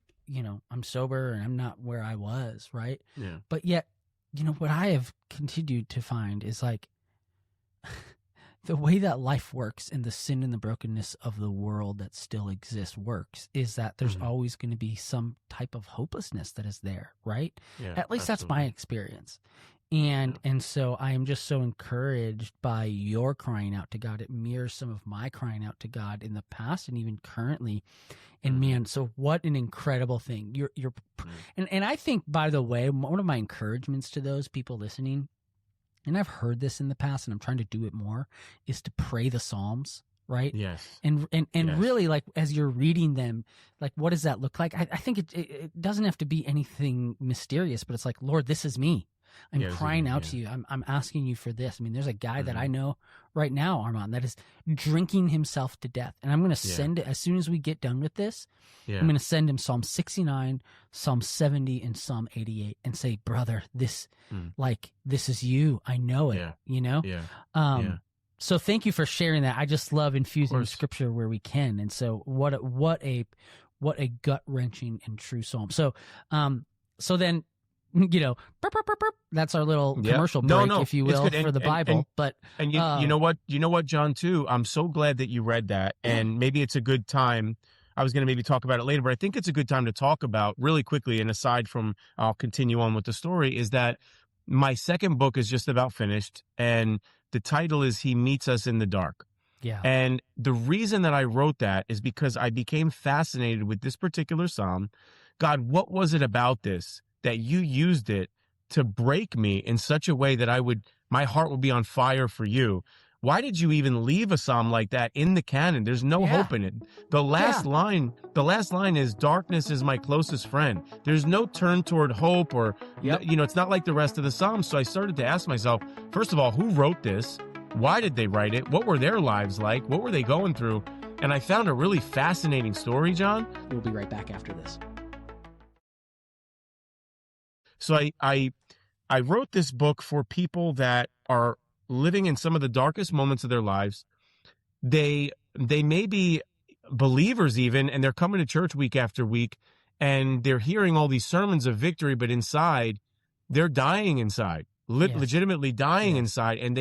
I'm sober and I'm not where I was, right? Yeah. But yet, what I have continued to find is like the way that life works and the sin and the brokenness of the world that still exists works is that there's always going to be some type of hopelessness that is there, right? Yeah, at least absolutely. That's my experience. And so I am just so encouraged by your crying out to God. It mirrors some of my crying out to God in the past and even currently. And man, so what an incredible thing. And I think, by the way, one of my encouragements to those people listening, and I've heard this in the past and I'm trying to do it more, is to pray the Psalms, right? Yes. And Yes. really, like, as you're reading them, like, what does that look like? I think it doesn't have to be anything mysterious, but it's like, Lord, this is me. I'm crying out to you. I'm asking you for this. I mean, there's a guy that I know right now, Arman, that is drinking himself to death. And I'm going to send it, as soon as we get done with this, I'm going to send him Psalm 69, Psalm 70, and Psalm 88 and say, brother, this is you. I know it, Yeah. So thank you for sharing that. I just love infusing scripture where we can. And so what a What a gut-wrenching and true psalm. So then, you know, burp, burp, burp, burp, that's our little commercial break, if you will, for the Bible. And you know what, John, too, I'm so glad that you read that, and maybe it's a good time. I was going to maybe talk about it later, but I think it's a good time to talk about really quickly. And aside from, I'll continue on with the story, is that my second book is just about finished, and the title is He Meets Us in the Dark. Yeah. And the reason that I wrote that is because I became fascinated with this particular psalm. God, what was it about this that you used it to break me in such a way that my heart would be on fire for you? Why did you even leave a psalm like that in the canon? There's no hope in it. The last line is, darkness is my closest friend. There's no turn toward hope, or, it's not like the rest of the psalms. So I started to ask myself, first of all, who wrote this? Why did they write it? What were their lives like? What were they going through? And I found a really fascinating story, John. We'll be right back after this. So I wrote this book for people that are living in some of the darkest moments of their lives. They may be believers even, and they're coming to church week after week, and they're hearing all these sermons of victory, but inside, they're dying inside, legitimately dying inside, and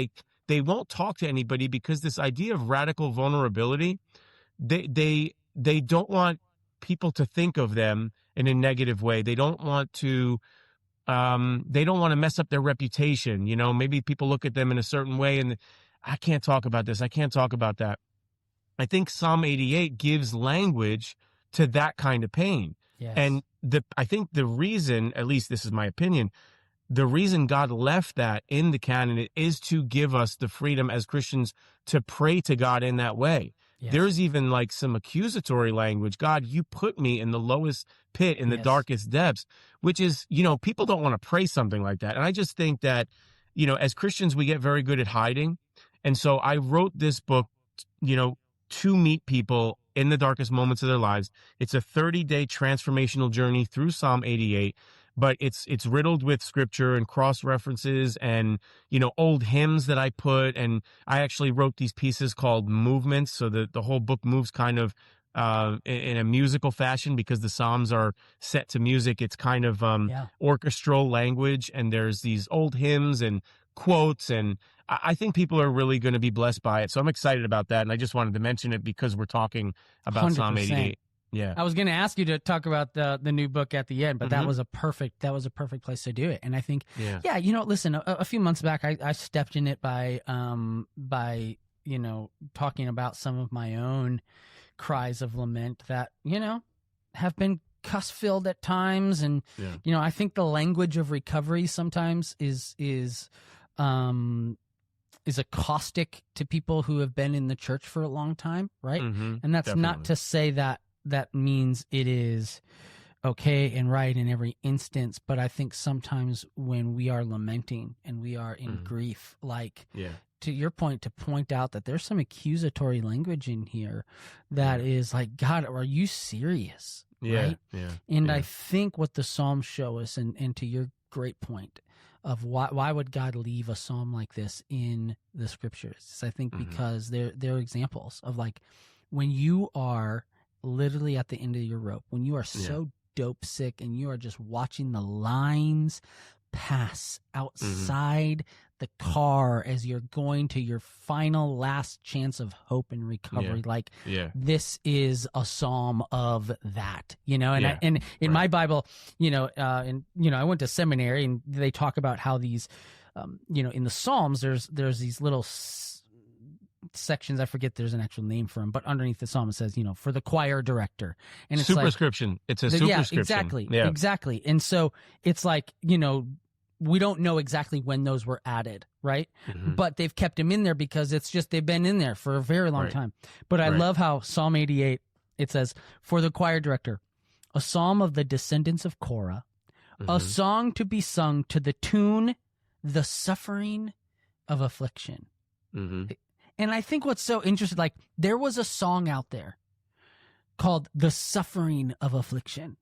they won't talk to anybody because this idea of radical vulnerability, they don't want people to think of them in a negative way. They don't want to mess up their reputation. Maybe people look at them in a certain way and I can't talk about this. I can't talk about that. I think Psalm 88 gives language to that kind of pain. Yes. And I think the reason, at least this is my opinion, the reason God left that in the canon is to give us the freedom as Christians to pray to God in that way. Yes. There's even like some accusatory language. God, you put me in the lowest pit, in the darkest depths, which is, people don't want to pray something like that. And I just think that, as Christians, we get very good at hiding. And so I wrote this book, to meet people in the darkest moments of their lives. It's a 30-day transformational journey through Psalm 88. But it's riddled with scripture and cross references and, old hymns that I put. And I actually wrote these pieces called movements. So the whole book moves kind of in a musical fashion because the Psalms are set to music. It's kind of orchestral language. And there's these old hymns and quotes. And I think people are really going to be blessed by it. So I'm excited about that. And I just wanted to mention it because we're talking about 100%. Psalm 88. Yeah, I was going to ask you to talk about the new book at the end, but that was a perfect place to do it. And I think, listen, a few months back, I stepped in it by talking about some of my own cries of lament that have been cuss-filled at times, and I think the language of recovery sometimes is caustic to people who have been in the church for a long time, right? And that's definitely not to say that means it is okay and right in every instance. But I think sometimes when we are lamenting and we are in grief, to your point, to point out that there's some accusatory language in here that is like, God, are you serious? Right? And I think what the Psalms show us, and to your great point of why would God leave a psalm like this in the scriptures, is I think because they're examples of like when you are literally at the end of your rope, when you are so dope sick and you are just watching the lines pass outside the car as you're going to your final last chance of hope and recovery. This is a psalm of that, and in my Bible, I went to seminary and they talk about how these, in the Psalms, there's these little sections. I forget there's an actual name for them, but underneath the psalm it says, for the choir director, and it's superscription. Like, it's a superscription. Exactly. And so it's like, we don't know exactly when those were added, right? But they've kept them in there because it's just they've been in there for a very long time. But I love how Psalm 88, it says, for the choir director, a psalm of the descendants of Korah, a song to be sung to the tune, the suffering of affliction. And I think what's so interesting, like there was a song out there called The Suffering of Affliction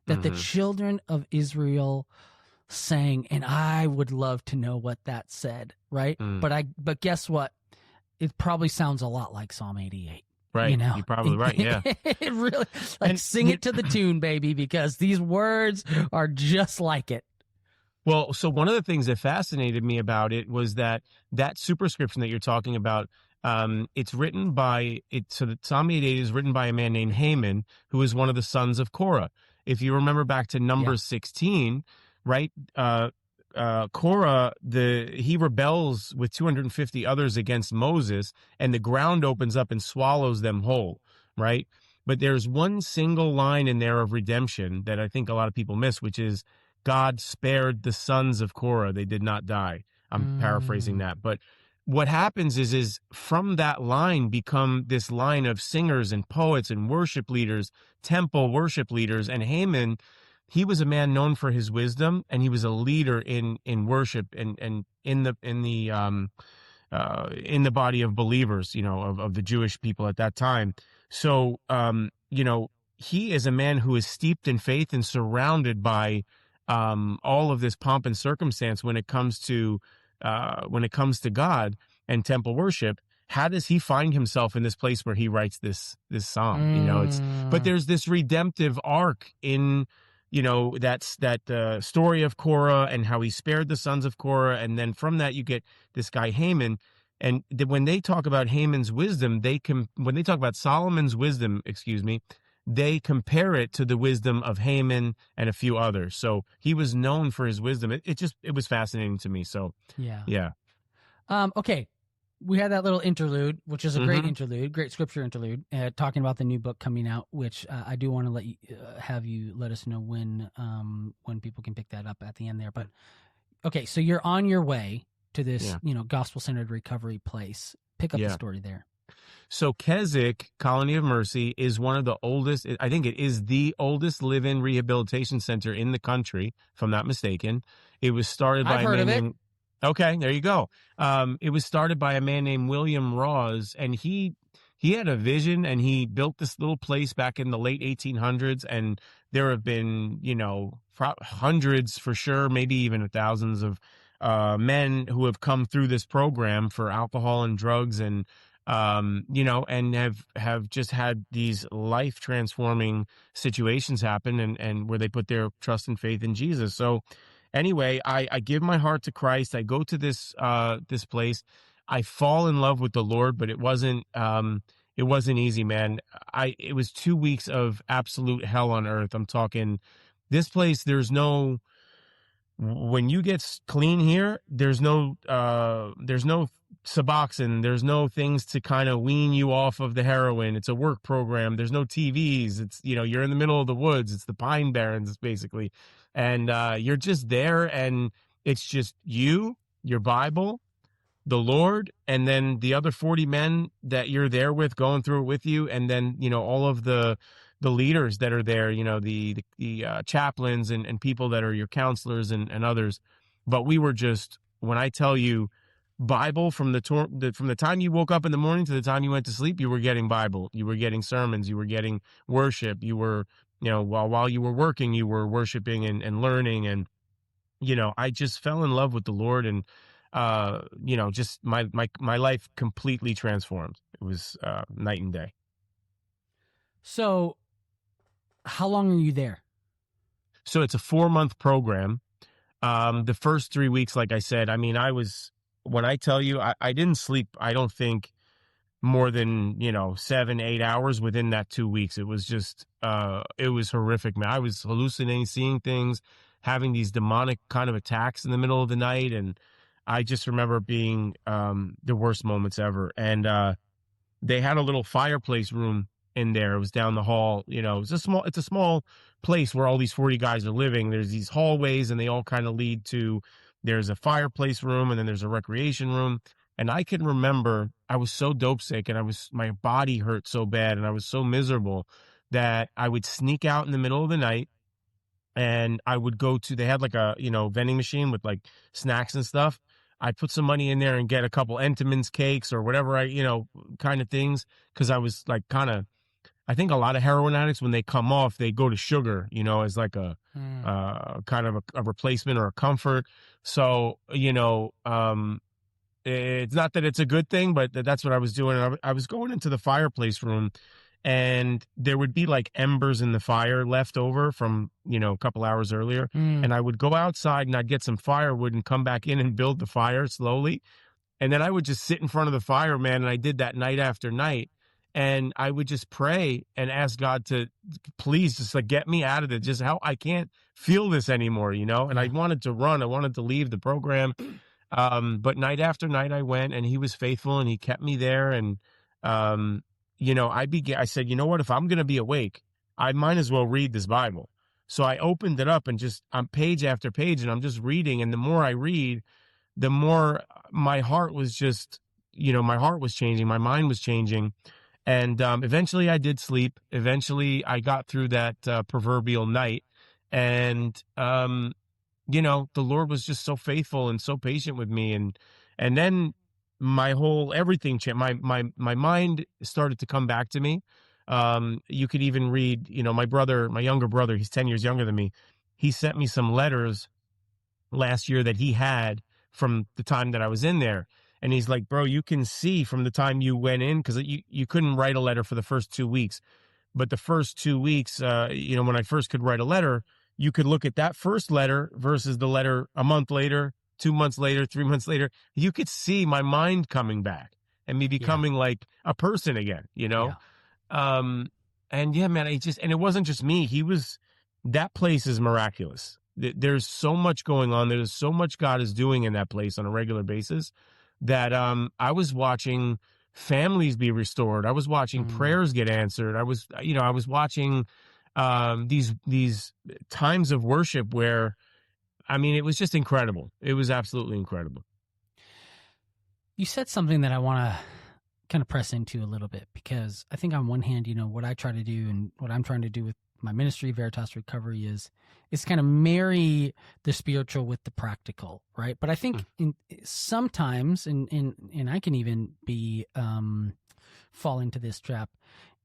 that the children of Israel sang, and I would love to know what that said, right? But guess what? It probably sounds a lot like Psalm 88. Right. You're probably right. Yeah. It really, like, sing it to the tune, baby, because these words are just like it. Well, so one of the things that fascinated me about it was that superscription that you're talking about, it's written by so the Psalm 88 is written by a man named Haman, who is one of the sons of Korah. If you remember back to Numbers 16, right? Korah, he rebels with 250 others against Moses, and the ground opens up and swallows them whole, right? But there's one single line in there of redemption that I think a lot of people miss, which is God spared the sons of Korah. They did not die. I'm paraphrasing that. But what happens is from that line become this line of singers and poets and worship leaders, temple worship leaders. And Haman, he was a man known for his wisdom, and he was a leader in worship and in the body of believers, of the Jewish people at that time. So, he is a man who is steeped in faith and surrounded by all of this pomp and circumstance when it comes to God and temple worship. How does he find himself in this place where he writes this psalm? But there's this redemptive arc in that story of Korah and how he spared the sons of Korah, and then from that you get this guy Haman. And when they talk about Haman's wisdom, when they talk about Solomon's wisdom, they compare it to the wisdom of Haman and a few others. So he was known for his wisdom. It was fascinating to me. So yeah. Okay, we had that little interlude, which is a great interlude, great scripture interlude, talking about the new book coming out, which I do want to have you let us know when people can pick that up at the end there. But okay, so you're on your way to this, gospel-centered recovery place. Pick up the story there. So Keswick Colony of Mercy is one of the oldest, I think it is the oldest live-in rehabilitation center in the country, if I'm not mistaken. It was started by a man named... Okay, there you go. It was started by a man named William Rawes, and he had a vision, and he built this little place back in the late 1800s, and there have been, hundreds for sure, maybe even thousands of men who have come through this program for alcohol and drugs and and have just had these life transforming situations happen and where they put their trust and faith in Jesus. So anyway, I give my heart to Christ. I go to this place. I fall in love with the Lord, but it wasn't easy, man. It was 2 weeks of absolute hell on earth. I'm talking this place. When you get clean here, there's no Suboxone. There's no things to kind of wean you off of the heroin. It's a work program. There's no TVs. It's, you're in the middle of the woods. It's the Pine Barrens, basically. And you're just there, and it's just you, your Bible, the Lord, and then the other 40 men that you're there with, going through it with you, and then, all of the leaders that are there, the chaplains and people that are your counselors and others. But we were just, when I tell you, Bible from the time you woke up in the morning to the time you went to sleep, you were getting Bible, you were getting sermons, you were getting worship, you were, while you were working, you were worshiping and learning. And, I just fell in love with the Lord, and, just my life completely transformed. It was night and day. So how long are you there? So it's a 4-month program. The first 3 weeks, like I said, when I tell you, I didn't sleep, I don't think more than, 7-8 hours within that 2 weeks. It was just, it was horrific, man. I was hallucinating, seeing things, having these demonic kind of attacks in the middle of the night. And I just remember being, the worst moments ever. And, they had a little fireplace room in there. It was down the hall. It's a small place where all these 40 guys are living. There's these hallways, and they all kind of lead to, there's a fireplace room, and then there's a recreation room. And I can remember I was so dope sick, and my body hurt so bad, and I was so miserable that I would sneak out in the middle of the night, and I would they had like a, vending machine with like snacks and stuff. I'd put some money in there and get a couple Entenmann's cakes or whatever kind of things. Cause I was like I think a lot of heroin addicts, when they come off, they go to sugar, as like a kind of a replacement or a comfort. So, It's not that it's a good thing, but that's what I was doing. I was going into the fireplace room, and there would be like embers in the fire left over from, a couple hours earlier. And I would go outside and I'd get some firewood and come back in and build the fire slowly. And then I would just sit in front of the fire, man. And I did that night after night. And I would just pray and ask God to please just like get me out of it. Just how I can't feel this anymore, And I wanted to run. I wanted to leave the program. But night after night I went, and he was faithful and he kept me there. And, I said, you know what, if I'm going to be awake, I might as well read this Bible. So I opened it up and just on page after page, and I'm just reading. And the more I read, the more my heart was just, my heart was changing. My mind was changing. And eventually I did sleep. Eventually I got through that proverbial night. And, the Lord was just so faithful and so patient with me. And then my whole everything changed. My mind started to come back to me. You could even read, my younger brother, he's 10 years younger than me. He sent me some letters last year that he had from the time that I was in there. And he's like, bro, you can see from the time you went in, because you couldn't write a letter for the first 2 weeks. But the first 2 weeks, when I first could write a letter, you could look at that first letter versus the letter a month later, 2 months later, 3 months later. You could see my mind coming back and me becoming like a person again, Yeah. And yeah, man, and it wasn't just me. That place is miraculous. There's so much going on. There's so much God is doing in that place on a regular basis that I was watching families be restored. I was watching prayers get answered. I was watching these times of worship where, it was just incredible. It was absolutely incredible. You said something that I want to kind of press into a little bit, because I think on one hand, what I try to do and what I'm trying to do with my ministry, Veritas Recovery, is kind of marry the spiritual with the practical, right? But I think sometimes, and I can even be fall into this trap,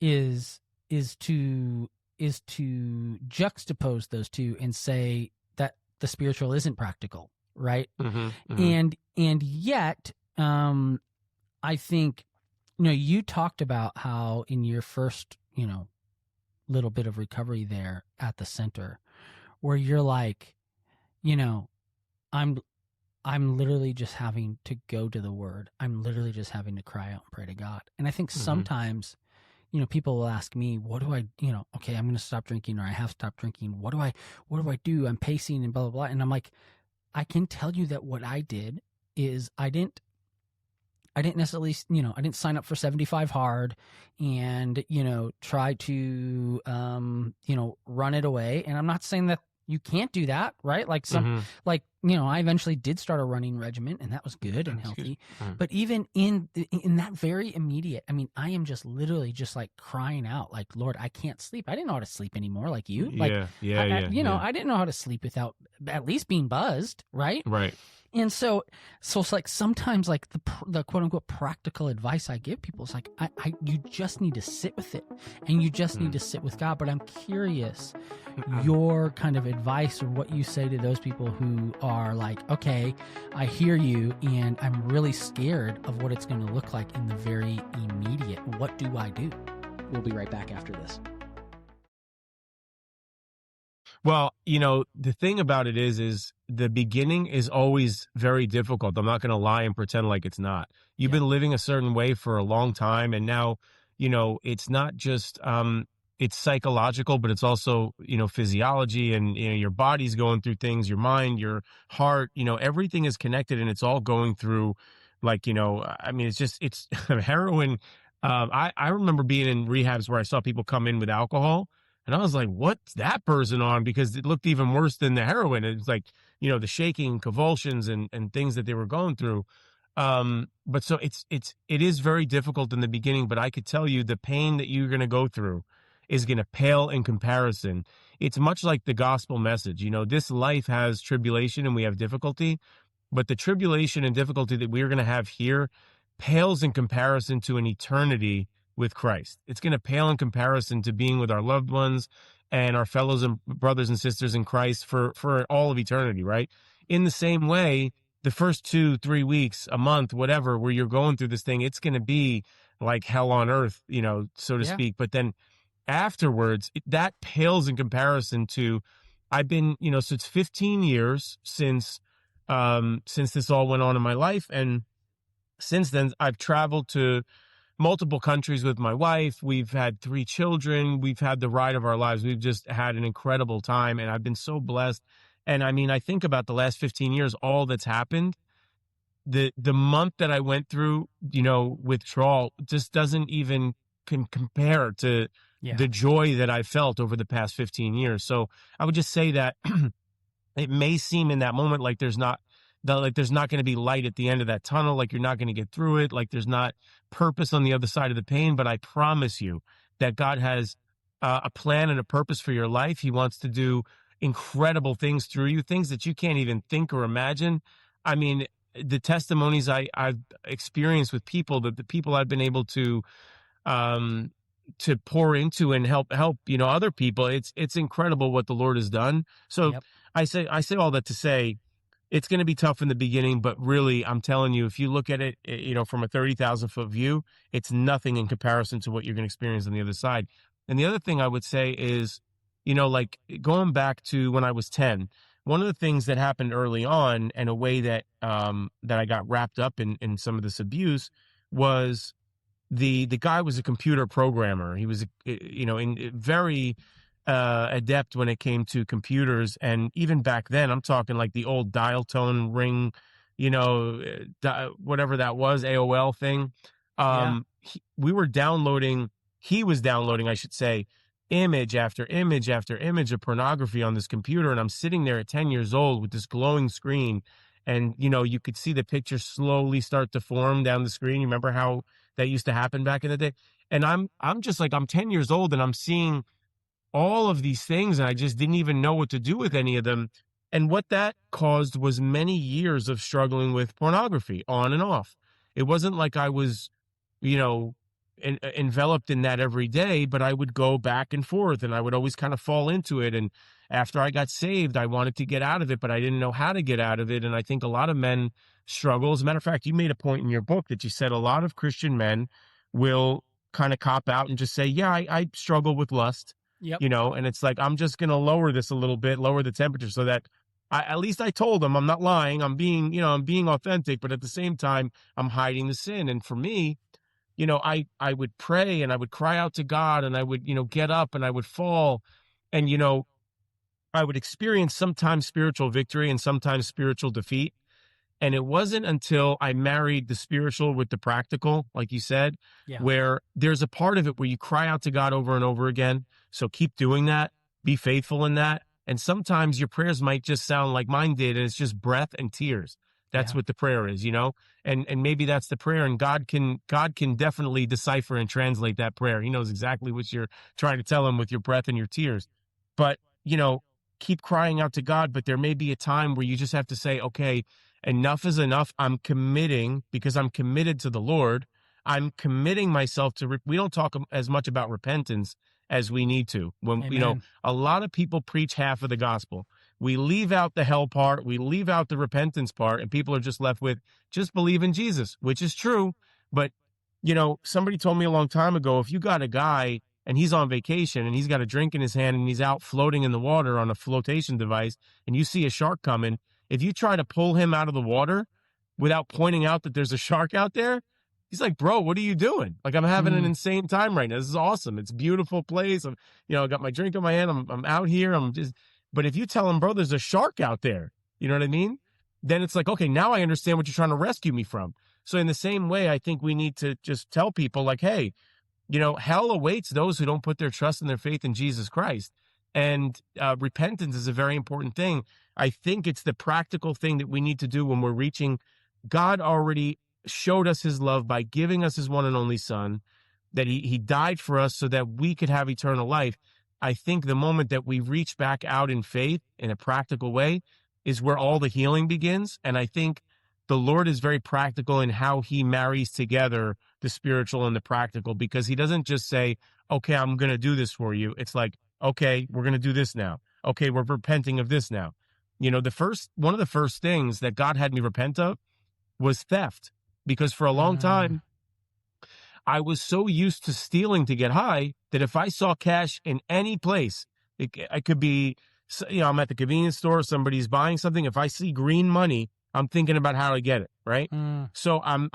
is to juxtapose those two and say that the spiritual isn't practical, right? And yet, I think, you talked about how in your first, little bit of recovery there at the center, where you're like, I'm literally just having to go to the Word. I'm literally just having to cry out and pray to God. And I think sometimes, people will ask me, what do I, okay, I'm going to stop drinking, or I have stopped drinking. What do I do? I'm pacing and blah, blah, blah. And I'm like, I can tell you that what I did is I didn't necessarily, I didn't sign up for 75 hard and, try to, run it away. And I'm not saying that you can't do that, right? Like I eventually did start a running regimen, and that was good and healthy. But even in that very immediate, I am just literally just like crying out, like, Lord, I can't sleep. I didn't know how to sleep anymore, like you. Like, I didn't know how to sleep without at least being buzzed, right? Right. And so it's like sometimes like the quote unquote practical advice I give people is like, you just need to sit with it, and you just need to sit with God. But I'm curious your kind of advice, or what you say to those people who are like, okay, I hear you, and I'm really scared of what it's going to look like in the very immediate. What do I do? We'll be right back after this. Well, the thing about it is the beginning is always very difficult. I'm not going to lie and pretend like it's not. You've been living a certain way for a long time, and now, it's not just it's psychological, but it's also, physiology, and your body's going through things, your mind, your heart, everything is connected, and it's all going through, like, it's heroin. I remember being in rehabs where I saw people come in with alcohol. And I was like, what's that person on? Because it looked even worse than the heroin. It was like, the shaking, convulsions, and things that they were going through. But so it is very difficult in the beginning, but I could tell you the pain that you're going to go through is going to pale in comparison. It's much like the gospel message. This life has tribulation and we have difficulty, but the tribulation and difficulty that we're going to have here pales in comparison to an eternity with Christ. It's going to pale in comparison to being with our loved ones and our fellows and brothers and sisters in Christ for all of eternity, right? In the same way, the first 2-3 weeks, a month, whatever, where you're going through this thing, it's going to be like hell on earth, so to Yeah. speak. But then afterwards, that pales in comparison to, I've been, so it's 15 years since this all went on in my life. And since then, I've traveled to multiple countries with my wife. We've had 3 children. We've had the ride of our lives. We've just had an incredible time, and I've been so blessed. And I mean, I think about the last 15 years, all that's happened. The month that I went through, withdrawal just doesn't even compare to the joy that I felt over the past 15 years. So I would just say that it may seem in that moment like there's not going to be light at the end of that tunnel, like you're not going to get through it, like there's not purpose on the other side of the pain. But I promise you that God has a plan and a purpose for your life. He wants to do incredible things through you, things that you can't even think or imagine. I mean, the testimonies I've experienced with people, that the people I've been able to pour into and help, other people, it's incredible what the Lord has done. So Yep. I say all that to say, it's going to be tough in the beginning, but really, I'm telling you, if you look at it, from a 30,000 foot view, it's nothing in comparison to what you're going to experience on the other side. And the other thing I would say is, like going back to when I was 10, one of the things that happened early on, and a way that I got wrapped up in some of this abuse, was the guy was a computer programmer. He was, very adept when it came to computers. And even back then, I'm talking like the old dial tone ring, whatever that was, AOL thing. He was downloading, I should say, image after image after image of pornography on this computer. And I'm sitting there at 10 years old with this glowing screen. And, you could see the picture slowly start to form down the screen. You remember how that used to happen back in the day? And I'm just like, I'm 10 years old and I'm seeing all of these things, and I just didn't even know what to do with any of them. And what that caused was many years of struggling with pornography on and off. It wasn't like I was, enveloped in that every day, but I would go back and forth, and I would always kind of fall into it. And after I got saved, I wanted to get out of it, but I didn't know how to get out of it. And I think a lot of men struggle. As a matter of fact, you made a point in your book that you said a lot of Christian men will kind of cop out and just say, yeah, I struggle with lust. Yep. And it's like, I'm just going to lower this a little bit, lower the temperature, so that at least I told them I'm not lying. I'm being authentic, but at the same time, I'm hiding the sin. And for me, I would pray and I would cry out to God, and I would, get up and I would fall, and, I would experience sometimes spiritual victory and sometimes spiritual defeat. And it wasn't until I married the spiritual with the practical, like you said, where there's a part of it where you cry out to God over and over again. So keep doing that. Be faithful in that. And sometimes your prayers might just sound like mine did, and it's just breath and tears. That's what the prayer is, and maybe that's the prayer. And God can definitely decipher and translate that prayer. He knows exactly what you're trying to tell him with your breath and your tears. But, keep crying out to God. But there may be a time where you just have to say, okay, enough is enough. I'm committing, because I'm committed to the Lord. I'm committing myself to, we don't talk as much about repentance as we need to. When, Amen. A lot of people preach half of the gospel. We leave out the hell part. We leave out the repentance part, and people are just left with, just believe in Jesus, which is true. But, somebody told me a long time ago, if you got a guy and he's on vacation and he's got a drink in his hand and he's out floating in the water on a flotation device, and you see a shark coming, if you try to pull him out of the water without pointing out that there's a shark out there, he's like, bro, what are you doing? Like, I'm having an insane time right now. This is awesome. It's a beautiful place. I got my drink in my hand. I'm out here. But if you tell him, bro, there's a shark out there, you know what I mean? Then it's like, okay, now I understand what you're trying to rescue me from. So in the same way, I think we need to just tell people like, hey, hell awaits those who don't put their trust and their faith in Jesus Christ. And repentance is a very important thing. I think it's the practical thing that we need to do when we're reaching. God already showed us his love by giving us his one and only son, that he died for us so that we could have eternal life. I think the moment that we reach back out in faith in a practical way is where all the healing begins. And I think the Lord is very practical in how he marries together the spiritual and the practical, because he doesn't just say, okay, I'm going to do this for you. It's like, okay, we're going to do this now. Okay, we're repenting of this now. You know, one of the first things that God had me repent of was theft, because for a long time, I was so used to stealing to get high that if I saw cash in any place, I could be, you know, I'm at the convenience store, somebody's buying something. If I see green money, I'm thinking about how to get it, right? So I'm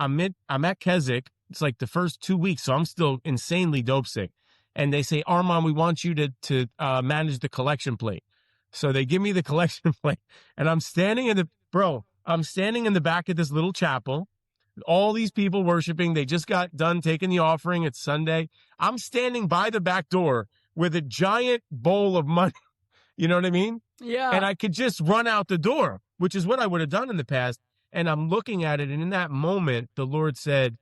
at Keswick. It's like the first 2 weeks, so I'm still insanely dope sick. And they say, Arman, we want you to manage the collection plate. So they give me the collection plate, and I'm standing in the back of this little chapel. All these people worshiping. They just got done taking the offering. It's Sunday. I'm standing by the back door with a giant bowl of money. You know what I mean? Yeah. And I could just run out the door, which is what I would have done in the past. And I'm looking at it. And in that moment, the Lord said,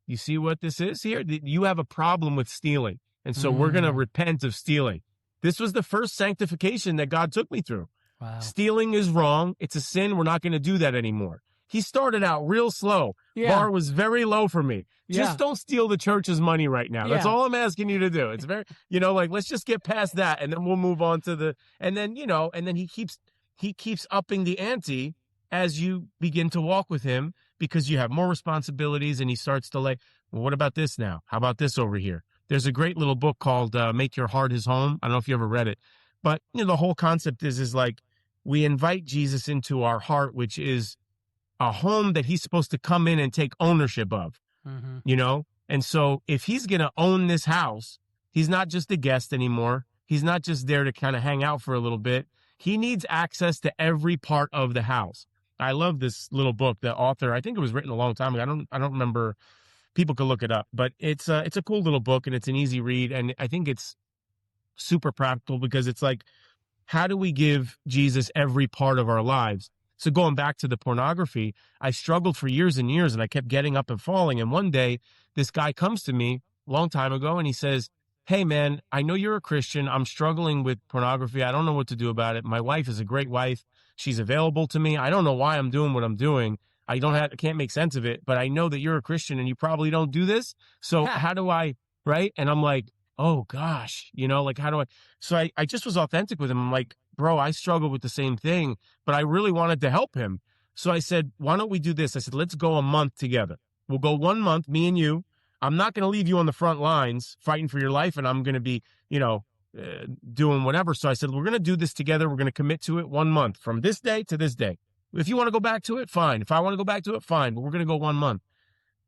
you see what this is here? You have a problem with stealing. And so we're going to repent of stealing. This was the first sanctification that God took me through. Wow. Stealing is wrong. It's a sin. We're not going to do that anymore. He started out real slow. Yeah. Bar was very low for me. Just don't steal the church's money right now. That's all I'm asking you to do. It's very, you know, like, let's just get past that, and then we'll move on to and then he keeps upping the ante as you begin to walk with him, because you have more responsibilities, and he starts to like, well, what about this now? How about this over here? There's a great little book called Make Your Heart His Home. I don't know if you ever read it, but you know, the whole concept is like, we invite Jesus into our heart, which is a home that he's supposed to come in and take ownership of, you know? And so if he's going to own this house, he's not just a guest anymore. He's not just there to kind of hang out for a little bit. He needs access to every part of the house. I love this little book. The author, I think it was written a long time ago. I don't remember. People could look it up, but it's a cool little book, and it's an easy read. And I think it's super practical, because it's like, how do we give Jesus every part of our lives? So going back to the pornography, I struggled for years and years, and I kept getting up and falling. And one day, this guy comes to me a long time ago, and he says, hey, man, I know you're a Christian. I'm struggling with pornography. I don't know what to do about it. My wife is a great wife. She's available to me. I don't know why I'm doing what I'm doing. I can't make sense of it, but I know that you're a Christian and you probably don't do this. So how do I, right? And I'm like, oh gosh, you know, like, how do I? So I just was authentic with him. I'm like, bro, I struggle with the same thing, but I really wanted to help him. So I said, why don't we do this? I said, let's go a month together. We'll go 1 month, me and you. I'm not going to leave you on the front lines fighting for your life, and I'm going to be, you know, doing whatever. So I said, we're going to do this together. We're going to commit to it 1 month, from this day to this day. If you want to go back to it, fine. If I want to go back to it, fine. But we're going to go 1 month.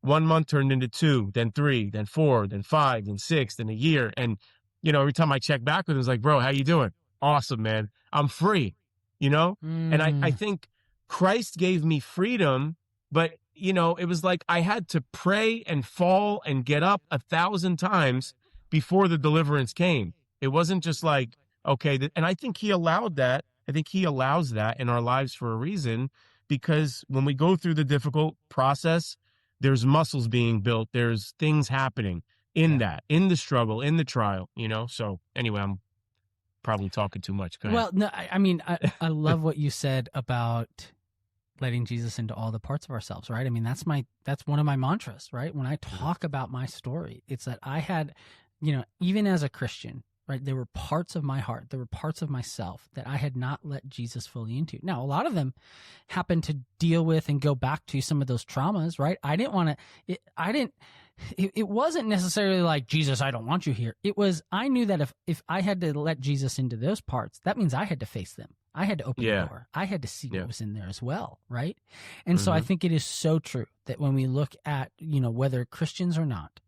1 month turned into 2, then 3, then 4, then 5, then 6, then a year. And, you know, every time I check back with him, it's like, bro, how you doing? Awesome, man. I'm free, you know? And I think Christ gave me freedom, but, you know, it was like I had to pray and fall and get up 1,000 times before the deliverance came. It wasn't just like, okay. And I think he allowed that. I think he allows that in our lives for a reason, because when we go through the difficult process, there's muscles being built. There's things happening in that, in the struggle, in the trial, you know? So anyway, I'm probably talking too much. Go ahead. Well, no, I mean, I love what you said about letting Jesus into all the parts of ourselves, right? I mean, that's one of my mantras, right? When I talk about my story, it's that I had, you know, even as a Christian, right, there were parts of my heart, there were parts of myself that I had not let Jesus fully into. Now, a lot of them happened to deal with and go back to some of those traumas, right? I didn't want to, it wasn't necessarily like, Jesus, I don't want you here. It was, I knew that if I had to let Jesus into those parts, that means I had to face them. I had to open the door. I had to see what was in there as well, right? And so I think it is so true that when we look at, you know, whether Christians or not,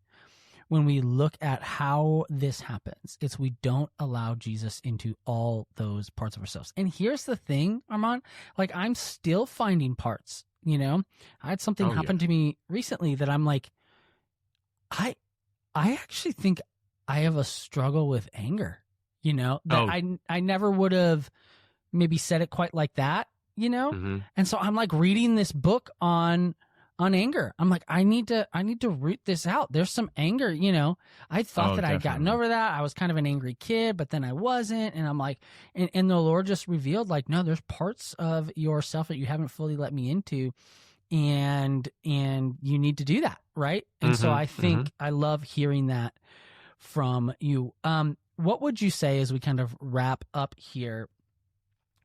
when we look at how this happens, it's we don't allow Jesus into all those parts of ourselves. And here's the thing, Arman, like, I'm still finding parts, you know? I had something happen to me recently that I'm like, I actually think I have a struggle with anger, you know, that I never would have maybe said it quite like that, you know? And so I'm like reading this book on anger. I'm like, I need to root this out. There's some anger, you know. I thought that I'd gotten over that. I was kind of an angry kid, but then I wasn't. And I'm like, and the Lord just revealed, like, no, there's parts of yourself that you haven't fully let me into, and you need to do that, right? And so I think I love hearing that from you. What would you say as we kind of wrap up here?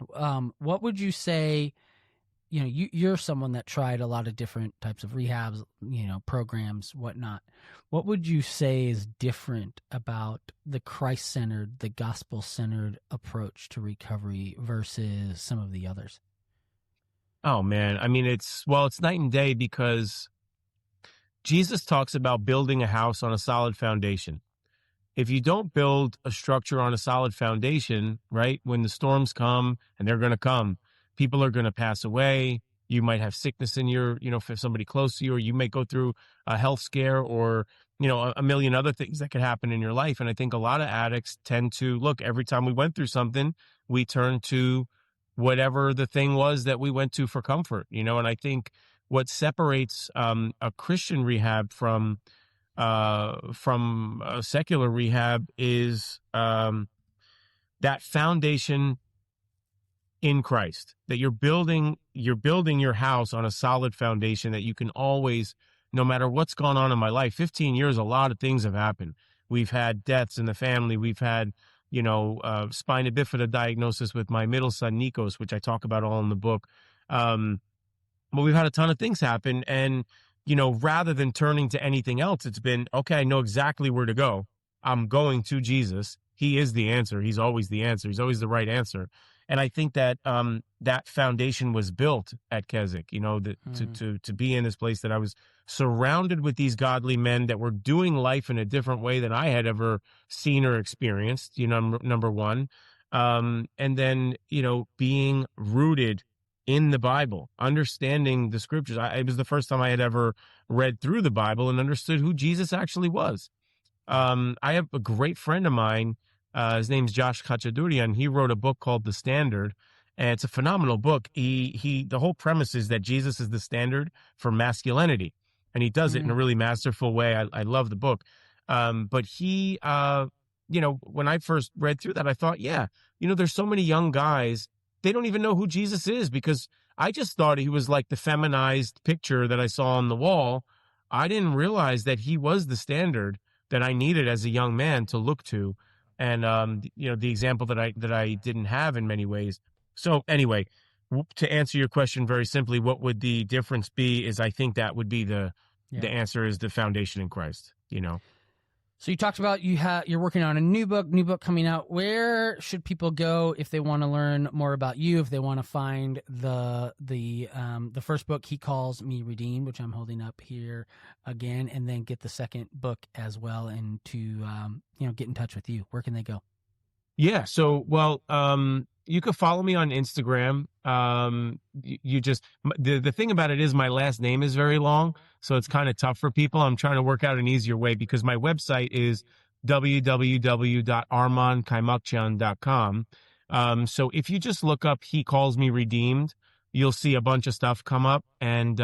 What would you say? You know, you're someone that tried a lot of different types of rehabs, you know, programs, whatnot. What would you say is different about the Christ-centered, the gospel-centered approach to recovery versus some of the others? Oh man, I mean, it's night and day, because Jesus talks about building a house on a solid foundation. If you don't build a structure on a solid foundation, right, when the storms come, and they're going to come, people are going to pass away. You might have sickness in your, for somebody close to you, or you may go through a health scare, or, a million other things that could happen in your life. And I think a lot of addicts tend to look, every time we went through something, we turned to whatever the thing was that we went to for comfort, and I think what separates a Christian rehab from a secular rehab is that foundation in Christ, that you're building your house on a solid foundation that you can always, no matter what's gone on in my life. 15 years, a lot of things have happened. We've had deaths in the family. We've had, spina bifida diagnosis with my middle son, Nikos, which I talk about all in the book. But we've had a ton of things happen. And, rather than turning to anything else, it's been, okay, I know exactly where to go. I'm going to Jesus. He is the answer. He's always the answer. He's always the right answer. And I think that that foundation was built at Keswick, to be in this place, that I was surrounded with these godly men that were doing life in a different way than I had ever seen or experienced, number one. And then, being rooted in the Bible, understanding the scriptures. It was the first time I had ever read through the Bible and understood who Jesus actually was. I have a great friend of mine. His name's Josh Khachadurian. He wrote a book called The Standard, and it's a phenomenal book. The whole premise is that Jesus is the standard for masculinity, and he does it in a really masterful way. I love the book. But he, when I first read through that, I thought, there's so many young guys, they don't even know who Jesus is, because I just thought he was like the feminized picture that I saw on the wall. I didn't realize that he was the standard that I needed as a young man to look to. And, the example that I didn't have in many ways. So anyway, to answer your question very simply, what would the difference be is, I think that would be the answer is the foundation in Christ, So you talked about you're working on a new book coming out. Where should people go if they want to learn more about you, if they want to find the first book, He Calls Me Redeemed, which I'm holding up here again, and then get the second book as well, and to get in touch with you? Where can they go? Yeah. So, you can follow me on Instagram. You just, the thing about it is my last name is very long, so it's kind of tough for people. I'm trying to work out an easier way, because my website is www.armankaymakcian.com. So if you just look up He Calls Me Redeemed, you'll see a bunch of stuff come up, and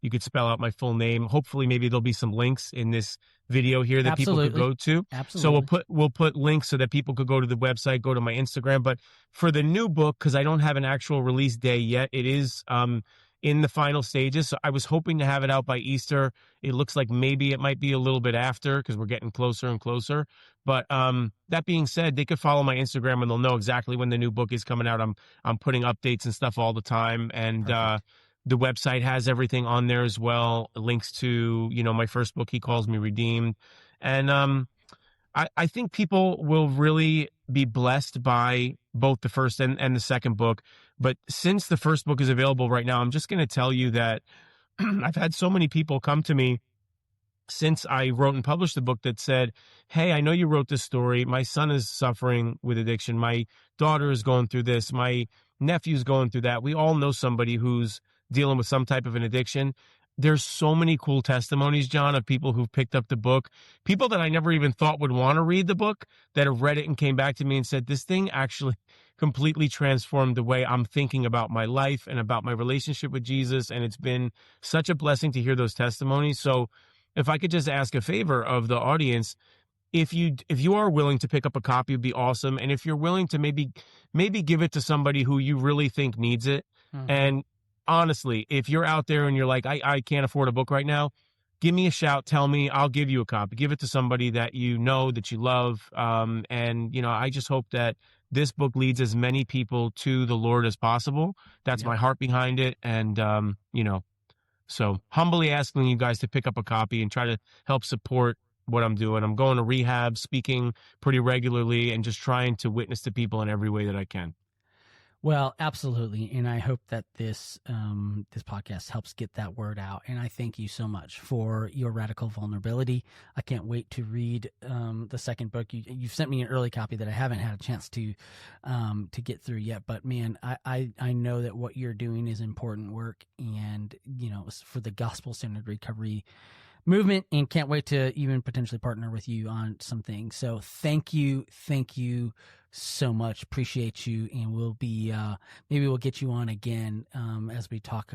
you could spell out my full name. Hopefully, maybe there'll be some links in this video here that people could go to. Absolutely. So we'll put links so that people could go to the website, go to my Instagram. But for the new book, because I don't have an actual release day yet, it is in the final stages. So I was hoping to have it out by Easter. It looks like maybe it might be a little bit after, because we're getting closer and closer. But that being said, they could follow my Instagram and they'll know exactly when the new book is coming out. I'm putting updates and stuff all the time. And the website has everything on there as well. Links to, my first book, He Calls Me Redeemed. And I think people will really be blessed by both the first and the second book. But since the first book is available right now, I'm just going to tell you that I've had so many people come to me since I wrote and published the book that said, hey, I know you wrote this story. My son is suffering with addiction. My daughter is going through this. My nephew's going through that. We all know somebody who's dealing with some type of an addiction. There's so many cool testimonies, John, of people who've picked up the book, people that I never even thought would want to read the book, that have read it and came back to me and said, this thing actually completely transformed the way I'm thinking about my life and about my relationship with Jesus. And it's been such a blessing to hear those testimonies. So if I could just ask a favor of the audience, if you are willing to pick up a copy, it'd be awesome. And if you're willing to maybe give it to somebody who you really think needs it. And honestly, if you're out there and you're like, I can't afford a book right now, give me a shout. Tell me, I'll give you a copy. Give it to somebody that you know, that you love. And, I just hope that this book leads as many people to the Lord as possible. That's my heart behind it. And, so humbly asking you guys to pick up a copy and try to help support what I'm doing. I'm going to rehab, speaking pretty regularly, and just trying to witness to people in every way that I can. Well, absolutely, and I hope that this podcast helps get that word out. And I thank you so much for your radical vulnerability. I can't wait to read the second book. You've sent me an early copy that I haven't had a chance to get through yet. But man, I know that what you're doing is important work, and for the gospel-centered recovery movement, and can't wait to even potentially partner with you on some things. So thank you so much. Appreciate you, and we'll be maybe we'll get you on again as we talk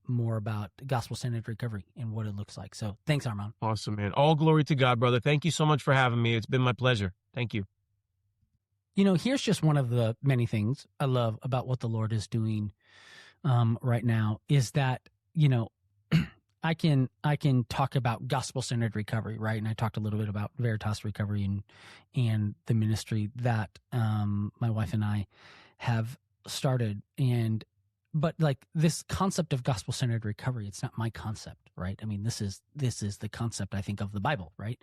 more about gospel-centered recovery and what it looks like. So thanks, Arman. Awesome, man. All glory to God, brother. Thank you so much for having me. It's been my pleasure. Thank you. Here's just one of the many things I love about what the Lord is doing right now is that I can talk about gospel-centered recovery, right? And I talked a little bit about Veritas Recovery and the ministry that my wife and I have started. But like this concept of gospel-centered recovery, it's not my concept, right? I mean, this is the concept, I think, of the Bible, right?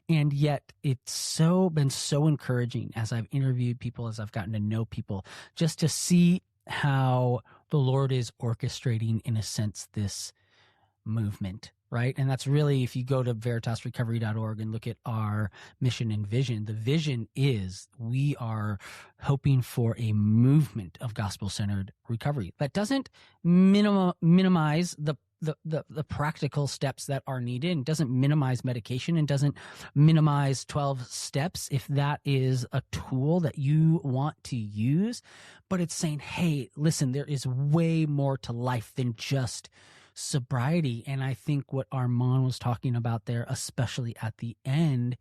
And yet it's been so encouraging as I've interviewed people, as I've gotten to know people, just to see how the Lord is orchestrating, in a sense, this movement, right? And that's really, if you go to veritasrecovery.org and look at our mission and vision, the vision is we are hoping for a movement of gospel-centered recovery that doesn't minimize the practical steps that are needed, and doesn't minimize medication, and doesn't minimize 12 steps if that is a tool that you want to use. But it's saying, hey, listen, there is way more to life than just sobriety. And I think what Arman was talking about there, especially at the end,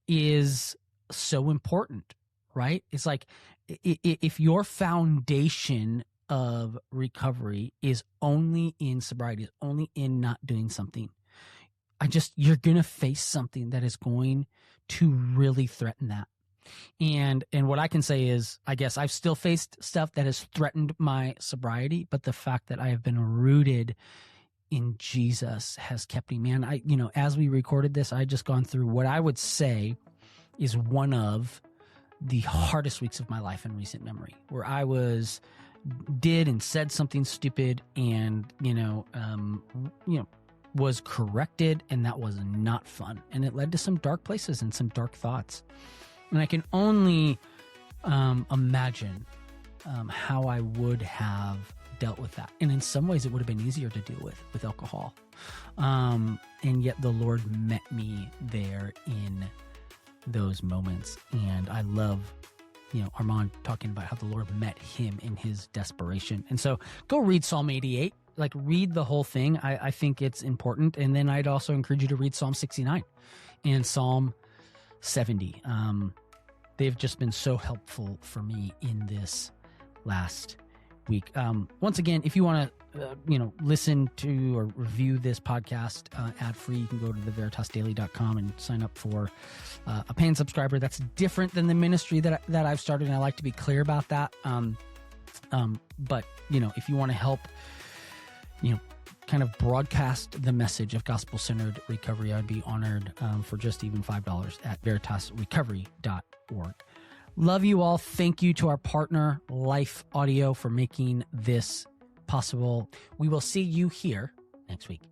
is so important, right? It's like if your foundation of recovery is only in sobriety, is only in not doing something, you're going to face something that is going to really threaten that. And what I can say is, I guess I've still faced stuff that has threatened my sobriety, but the fact that I have been rooted in Jesus has kept me. Man, as we recorded this, I just gone through what I would say is one of the hardest weeks of my life in recent memory, where I did and said something stupid and, was corrected, and that was not fun. And it led to some dark places and some dark thoughts. And I can only imagine how I would have dealt with that. And in some ways, it would have been easier to deal with alcohol. And yet the Lord met me there in those moments. And I love, Arman talking about how the Lord met him in his desperation. And so go read Psalm 88. Like, read the whole thing. I think it's important. And then I'd also encourage you to read Psalm 69 and Psalm 70. They've just been so helpful for me in this last week. Once again, if you want to, listen to or review this podcast ad-free, you can go to theveritasdaily.com and sign up for a paying subscriber. That's different than the ministry that I've started, and I like to be clear about that. But, if you want to help, kind of broadcast the message of gospel-centered recovery, I'd be honored for just even $5 at veritasrecovery.org. Love you all. Thank you to our partner, Life Audio, for making this possible. We will see you here next week.